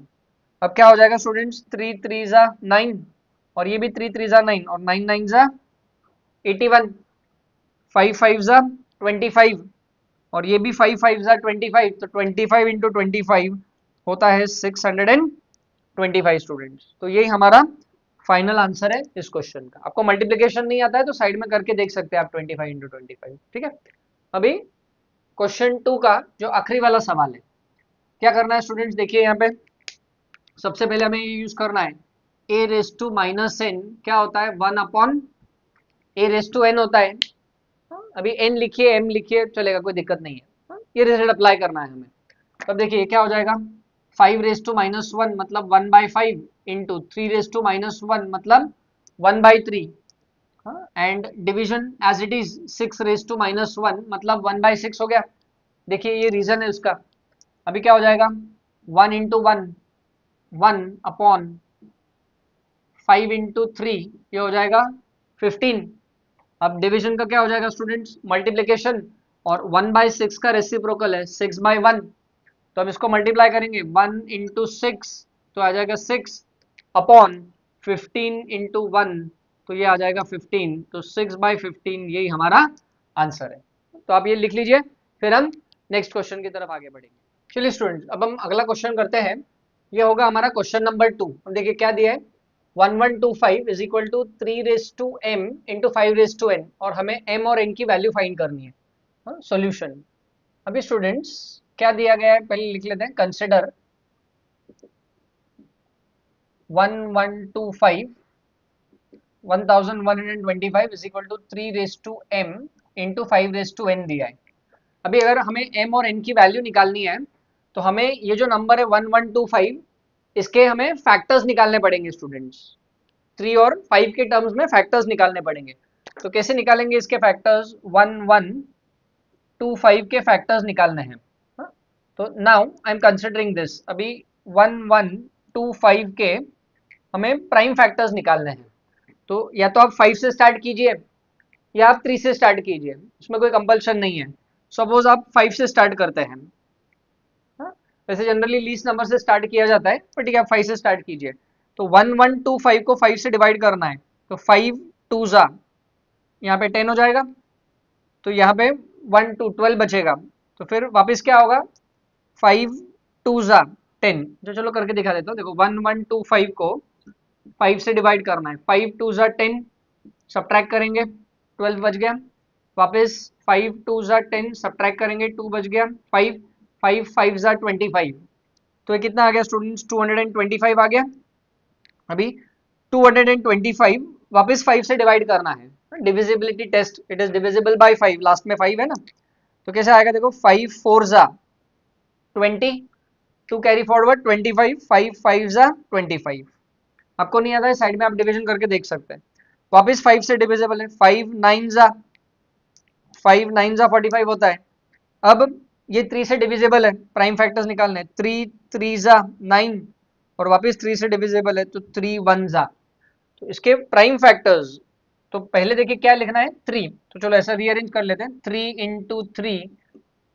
अब क्या हो जाएगा स्टूडेंट्स, 3 3 9 और ये भी 3 3 9 और 9 9 81, 5 5 25 और ये भी 5 5 25, तो 25 इंटू 25 होता है 625 स्टूडेंट्स। तो यही हमारा फाइनल आंसर है इस क्वेश्चन का। आपको मल्टीप्लिकेशन नहीं आता है तो साइड में करके देख सकते हैं आप 25 इंटू 25, ठीक है। अभी क्वेश्चन 2 का जो आखिरी वाला सवाल है, क्या करना है स्टूडेंट्स, देखिए यहाँ पे सबसे पहले हमें ये यूज करना है, A⁻n क्या होता है, 1/A⁻n होता है। अभी n लिखिए m लिखिए चलेगा, कोई दिक्कत नहीं है, ये रिजल्ट अप्लाई करना है हमें। तब देखिए क्या हो जाएगा, 5⁻⁻1 मतलब 1/5 इंटू 3⁻⁻1 मतलब 1/3 and division as it is 6⁻1 मतलब 1/6 हो गया। देखिए ये रीजन है उसका। अभी क्या हो जाएगा, 1 इंटू 1 1 अपॉन 5 इंटू 3 ये हो जाएगा 15। अब डिवीजन का क्या हो जाएगा स्टूडेंट्स, मल्टीप्लीकेशन, और 1/6 का रेसिप्रोकल है 6/1, तो हम इसको मल्टीप्लाई करेंगे 1 इंटू 6 तो आ जाएगा 6 अपॉन 15 इंटू 1 तो ये आ जाएगा 15, तो 6/15 यही हमारा आंसर है। तो आप ये लिख लीजिए, फिर हम नेक्स्ट क्वेश्चन की तरफ आगे बढ़ेंगे। चलिए स्टूडेंट्स अब हम अगला क्वेश्चन करते हैं, ये होगा हमारा क्वेश्चन नंबर 2। देखिए क्या दिया है, 1125 is equal to 3m into 5n और हमें m और n की वैल्यू फाइंड करनी है। सॉल्यूशन, अभी स्टूडेंट्स क्या दिया गया है पहले लिख लेते हैं, consider 1125 is equal to 3m into 5n दिया है। अभी अगर हमें m और n की वैल्यू निकालनी है तो हमें ये जो नंबर है 1125 इसके हमें फैक्टर्स निकालने पड़ेंगे स्टूडेंट्स, 3 और 5 के टर्म्स में फैक्टर्स निकालने पड़ेंगे। तो कैसे निकालेंगे इसके फैक्टर्स, 1125 के फैक्टर्स निकालने हैं। तो now I am considering this, अभी 1125 के हमें प्राइम फैक्टर्स निकालने हैं। तो या तो आप 5 से स्टार्ट कीजिए या आप 3 से स्टार्ट कीजिए, उसमें कोई कंपल्शन नहीं है। सपोज आप 5 से स्टार्ट करते हैं, वैसे जनरली लीस्ट नंबर से स्टार्ट किया जाता है, पर ठीक है आप 5 से स्टार्ट कीजिए। तो 1125 को 5 से डिवाइड करना है, तो 5 2 यहाँ पे 10 हो जाएगा, तो यहाँ पे 1 2 12 बचेगा। तो फिर वापस क्या होगा, 5 2 10, जो चलो करके दिखा देता हूँ। देखो 1125 को 5 से डिवाइड करना है, 5 2 10, सब्ट्रैक्ट करेंगे 12 बच गया, वापस 5 2 10 सब्ट्रैक्ट करेंगे 2 बच गया, 5 5 5 25, तो ये कितना आ गया स्टूडेंट्स, 225 आ गया। अभी 225 वापस 5 से डिवाइड करना है, divisibility test, it is divisible by 5, last में 5 है ना, तो कैसे आएगा देखो, 5 4 20, 2 कैरी फॉरवर्ड 25, 5 5 25। आपको नहीं आता है साइड में आप डिवीजन करके देख सकते हैं। वापस 5 से डिविजिबल है, 5 9 45 होता है। अब ये 3 से डिविजिबल है, प्राइम फैक्टर्स निकालने हैं, 3 3 9 और वापस 3 से डिविजिबल है, तो 3 1 तो इसके प्राइम फैक्टर्स, तो पहले देखिए क्या लिखना है 3, तो चलो ऐसा रीअरेंज कर लेते हैं, 3 इंटू 3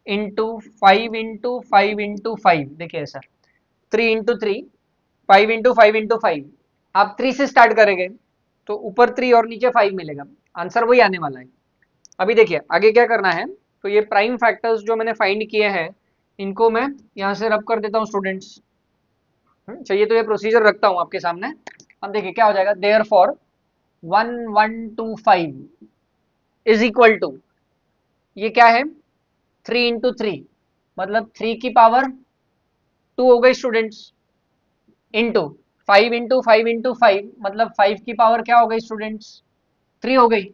इंटू 5 इंटू 5 इंटू 5, देखिए ऐसा 3 इंटू 3 5 इंटू 5 इंटू 5, आप 3 से स्टार्ट करेंगे तो ऊपर 3 और नीचे 5 मिलेगा, आंसर वही आने वाला है। अभी देखिए आगे क्या करना है, तो ये प्राइम फैक्टर्स जो मैंने फाइंड किए हैं इनको मैं यहाँ से रब कर देता हूँ स्टूडेंट्स। चाहिए तो ये प्रोसीजर रखता हूँ आपके सामने। अब देखिए क्या हो जाएगा, देयरफॉर 1125 इज इक्वल टू, ये क्या है 3 इंटू 3 मतलब 3 की पावर 2 हो गई स्टूडेंट्स, इंटू 5 मतलब 5 की पावर क्या हो गई स्टूडेंट्स, 3 हो गई।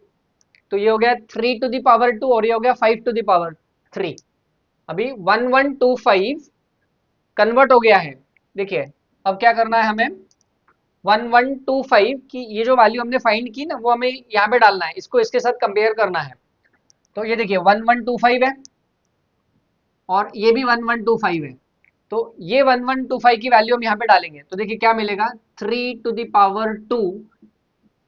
तो ये हो गया 3 टू द पावर 2 और ये हो गया 5 टू द पावर 3। अभी 1125 कन्वर्ट हो गया है। देखिए अब क्या करना है हमें, 1125 की ये जो वैल्यू हमने फाइंड की ना वो हमें यहाँ पे डालना है, इसको इसके साथ कंपेयर करना है। तो ये देखिए 1125 है और ये भी 1125 है, तो ये 1125 की वैल्यू हम यहाँ पे डालेंगे तो देखिए क्या मिलेगा, 3 to the power 2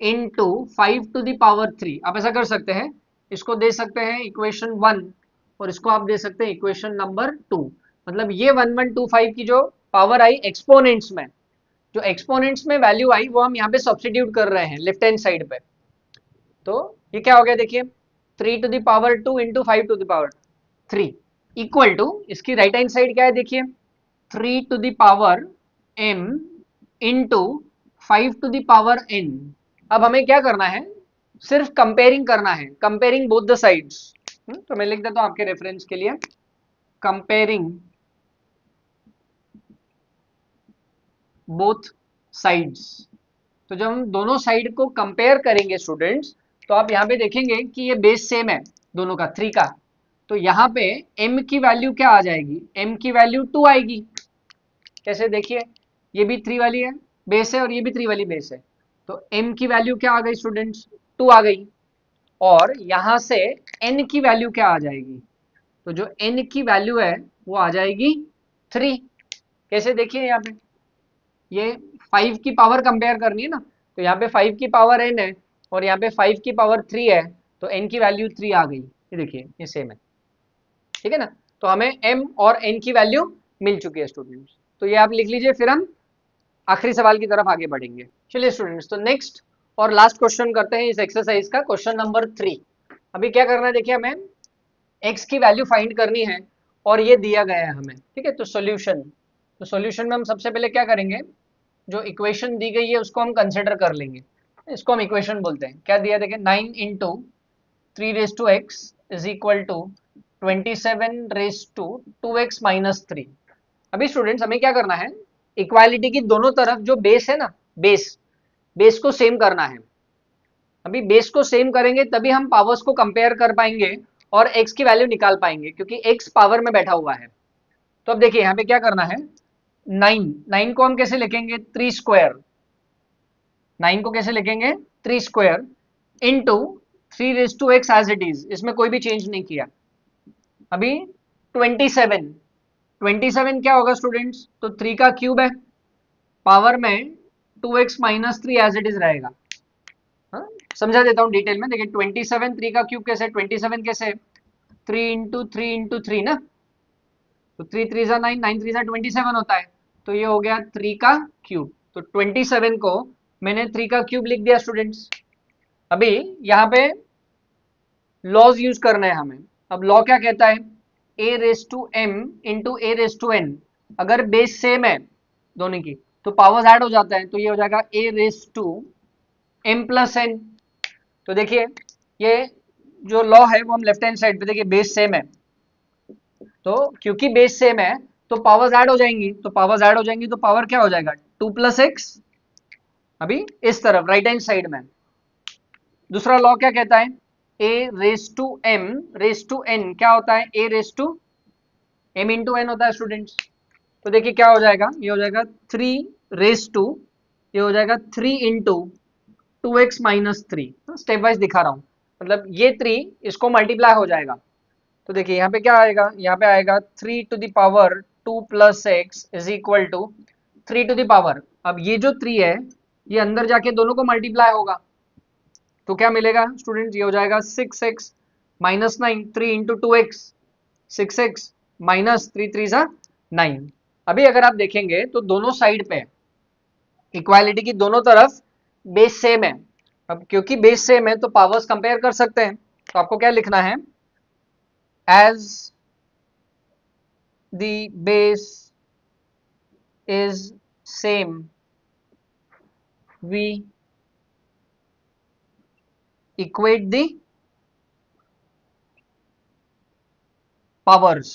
into 5 to the power 3। आप ऐसा कर सकते हैं, इसको दे सकते हैं इक्वेशन 1 और इसको आप दे सकते हैं इक्वेशन नंबर 2। मतलब ये 1125 की जो पावर आई एक्सपोनेंट्स में, जो एक्सपोनेंट्स में वैल्यू आई वो हम यहाँ पे सब्स्टिट्यूट कर रहे हैं लेफ्ट हैंड साइड पे। तो ये क्या हो गया देखिए, 3 to the power 2 into 5 to the power 3 equal to, इसकी राइट हैंड साइड क्या है देखिए, 3 to the power m into 5 to the power n। अब हमें क्या करना है, सिर्फ कंपेयरिंग करना है, कंपेयरिंग बोथ द साइड्स। तो मैं लिख देता हूं आपके रेफरेंस के लिए, कंपेयरिंग बोथ साइड्स। तो जब हम दोनों साइड को कंपेयर करेंगे स्टूडेंट्स, तो आप यहाँ पे देखेंगे कि ये बेस सेम है दोनों का 3 का। तो यहाँ पे m की वैल्यू क्या आ जाएगी, m की वैल्यू 2 आएगी। कैसे देखिए, ये भी 3 वाली है बेस है और ये भी 3 वाली बेस है, तो m की वैल्यू क्या आ गई स्टूडेंट्स, 2 आ गई। और यहाँ से n की वैल्यू क्या आ जाएगी, तो जो n की वैल्यू है वो आ जाएगी 3। कैसे देखिए यहाँ पे, ये 5 की पावर कंपेयर करनी है ना, तो यहाँ पे 5 की पावर n है और यहाँ पे 5 की पावर 3 है, तो n की वैल्यू 3 आ गई। ये देखिए ये सेम है, ठीक है ना। तो हमें m और n की वैल्यू मिल चुकी है स्टूडेंट्स। तो ये आप लिख लीजिए, फिर हम आखिरी सवाल की तरफ आगे बढ़ेंगे। चलिए स्टूडेंट्स, तो नेक्स्ट और लास्ट क्वेश्चन करते हैं इस एक्सरसाइज का, क्वेश्चन नंबर 3। अभी क्या करना है देखिए, हमें x की वैल्यू फाइंड करनी है और ये दिया गया है हमें, ठीक है। तो सॉल्यूशन में हम सबसे पहले क्या करेंगे, जो इक्वेशन दी गई है उसको हम कंसिडर कर लेंगे, इसको हम इक्वेशन बोलते हैं। क्या दिया देखिए, 9 into 3 raise to x is equal to 27 raise to 2x minus 3। अभी स्टूडेंट्स हमें क्या करना है, इक्वालिटी की दोनों तरफ जो बेस है ना, बेस को सेम करना है। अभी बेस को सेम करेंगे तभी हम पावर्स को कंपेयर कर पाएंगे और x की वैल्यू निकाल पाएंगे, क्योंकि x पावर में बैठा हुआ है। तो अब देखिए यहाँ पे क्या करना है, 9 को हम कैसे लिखेंगे, 3 स्क्वायर, 9 को कैसे लिखेंगे 3 square into 3 raise to x as it is, इसमें कोई भी चेंज नहीं किया। अभी 27 क्या होगा स्टूडेंट्स, तो 3 का क्यूब है, पावर में 2x minus 3 as it is रहेगा। हाँ? समझा देता हूँ डिटेल में, देखिए 27 3 का क्यूब कैसे, 27 कैसे, 3 इंटू 3 ना, तो 3 3 जा 9, 9 3 जा 27 होता है। तो ये हो गया 3 का क्यूब, तो 27 को मैंने 3 का क्यूब लिख दिया स्टूडेंट्स। अभी यहाँ पे लॉज यूज करना है हमें। अब लॉ क्या कहता है, a raise to m into a raise to n। अगर बेस सेम है दोनों की तो पावर्स ऐड हो जाता है, तो ये हो जाएगा a raise to m plus n। तो देखिए ये जो लॉ है वो हम लेफ्ट हैंड साइड पे, देखिए बेस सेम है, तो क्योंकि बेस सेम है तो पावर्स ऐड हो जाएंगी, तो पावर्स ऐड हो जाएंगी तो पावर क्या हो जाएगा 2 प्लस एक्स। अभी इस तरफ राइट हैंड साइड में दूसरा लॉ क्या कहता है, a raise to m raise to n क्या होता है, a raise to m into n होता है स्टूडेंट्स। तो देखिए क्या हो जाएगा, ये हो जाएगा 3 रेस टू, ये हो जाएगा 3 into 2x minus 3। Step wise दिखा रहा हूँ, मतलब ये 3 इसको मल्टीप्लाई हो जाएगा। तो देखिए यहाँ पे क्या आएगा, यहाँ पे आएगा 3 to the power 2 plus x is equal to 3 to the power, अब ये जो 3 है ये अंदर जाके दोनों को मल्टीप्लाई होगा, तो क्या मिलेगा स्टूडेंट, ये हो जाएगा 6x minus 9, 3 into 2x 6x minus 3 3 जा 9। अभी अगर आप देखेंगे तो दोनों साइड पे इक्वालिटी की दोनों तरफ बेस सेम है। अब क्योंकि बेस सेम है तो पावर्स कंपेयर कर सकते हैं, तो आपको क्या लिखना है, as the base is same we equate the powers.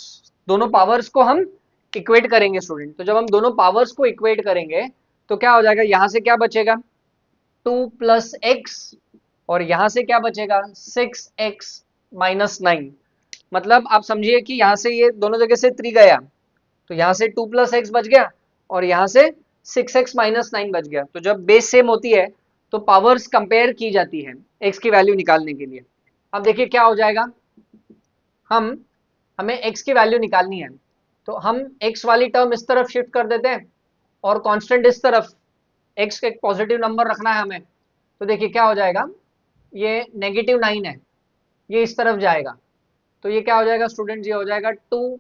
दोनों पावर्स को हम इक्वेट करेंगे स्टूडेंट। तो जब हम दोनों पावर्स को इक्वेट करेंगे तो क्या हो जाएगा, यहां से क्या बचेगा 2 प्लस एक्स, और यहां से क्या बचेगा 6x माइनस 9। मतलब आप समझिए कि यहां से ये दोनों जगह से 3 गया, तो यहां से 2 प्लस एक्स बच गया और यहां से 6x माइनस 9 बच गया। तो जब बेस सेम होती है तो पावर्स कंपेयर की जाती है x की वैल्यू निकालने के लिए। अब देखिए क्या हो जाएगा, हमें x की वैल्यू निकालनी है, तो हम x वाली टर्म इस तरफ शिफ्ट कर देते हैं और कांस्टेंट इस तरफ, x एक पॉजिटिव नंबर रखना है हमें। तो देखिए क्या हो जाएगा, ये -9 है, ये इस तरफ जाएगा, तो ये क्या हो जाएगा स्टूडेंट, ये हो जाएगा 2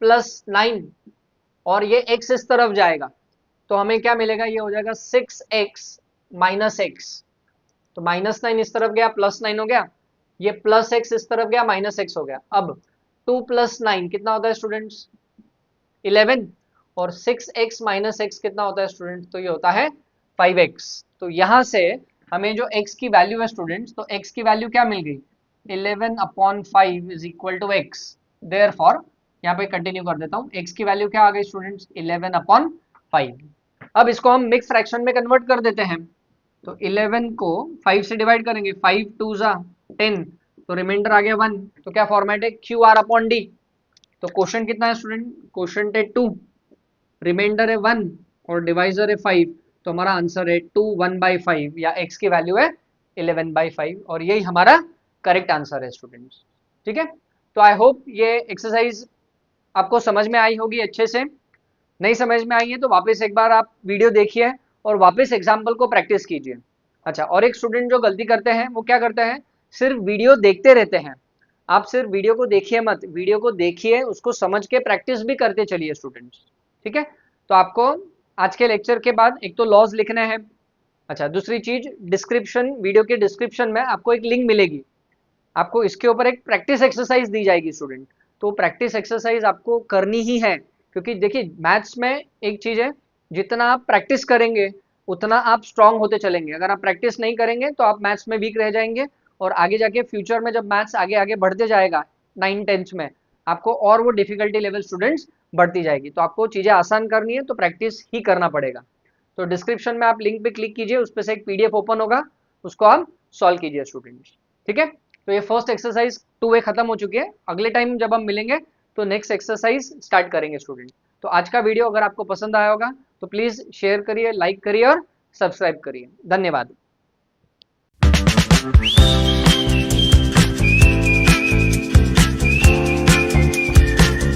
प्लस 9, और ये x इस तरफ जाएगा, तो हमें क्या मिलेगा, ये हो जाएगा 6x माइनस एक्स। तो -9 इस तरफ गया, +9 हो गया, ये प्लस एक्स इस तरफ गया, माइनस एक्स हो गया। अब 2 प्लस 9 कितना होता है स्टूडेंट्स 11, और 6x माइनस एक्स कितना होता है स्टूडेंट्स, तो ये होता है 5x। तो यहां से हमें जो x की वैल्यू है स्टूडेंट्स, तो x की वैल्यू क्या मिल गई 11/5 is equal to x। Therefore यहाँ पे कंटिन्यू कर देता हूँ, x की वैल्यू क्या आ गई स्टूडेंट्स 11/5। अब इसको हम मिक्स फ्रैक्शन में कन्वर्ट कर देते हैं, तो 11 को 5 से डिवाइड करेंगे, 5 2 जा 10, तो रिमाइंडर आ गया 1। तो क्या फॉर्मेट है QR/D। तो क्वेश्चन कितना है स्टूडेंट, क्वेश्चन है 2, रिमाइंडर है 1 और डिवाइजर है 5, तो हमारा आंसर है 2 1/5, या x की वैल्यू है 11/5, और यही हमारा करेक्ट आंसर है स्टूडेंट्स। ठीक है, तो आई होप ये एक्सरसाइज आपको समझ में आई होगी अच्छे से। नहीं समझ में आई है तो वापस एक बार आप वीडियो देखिए और वापस एग्जाम्पल को प्रैक्टिस कीजिए। अच्छा, और एक स्टूडेंट जो गलती करते हैं वो क्या करते हैं, सिर्फ वीडियो देखते रहते हैं। आप सिर्फ वीडियो को देखिए मत, वीडियो को देखिए, उसको समझ के प्रैक्टिस भी करते चलिए स्टूडेंट्स। ठीक है, तो आपको आज के लेक्चर के बाद एक तो लॉज लिखने हैं। अच्छा, दूसरी चीज डिस्क्रिप्शन, वीडियो के डिस्क्रिप्शन में आपको एक लिंक मिलेगी, आपको इसके ऊपर एक प्रैक्टिस एक्सरसाइज दी जाएगी स्टूडेंट। तो प्रैक्टिस एक्सरसाइज आपको करनी ही है, क्योंकि देखिए मैथ्स में एक चीज है, जितना आप प्रैक्टिस करेंगे उतना आप स्ट्रांग होते चलेंगे। अगर आप प्रैक्टिस नहीं करेंगे तो आप मैथ्स में वीक रह जाएंगे, और आगे जाके फ्यूचर में जब मैथ्स आगे आगे बढ़ते जाएगा 9th-10th में, आपको और वो डिफिकल्टी लेवल स्टूडेंट्स बढ़ती जाएगी। तो आपको चीजें आसान करनी है तो प्रैक्टिस ही करना पड़ेगा। तो डिस्क्रिप्शन में आप लिंक पे क्लिक कीजिए, उस पर से एक PDF ओपन होगा, उसको आप सॉल्व कीजिए स्टूडेंट्स। ठीक है, तो ये फर्स्ट एक्सरसाइज 2A खत्म हो चुकी है। अगले टाइम जब हम मिलेंगे तो नेक्स्ट एक्सरसाइज स्टार्ट करेंगे स्टूडेंट। तो आज का वीडियो अगर आपको पसंद आया होगा तो प्लीज शेयर करिए, लाइक करिए और सब्सक्राइब करिए। धन्यवाद।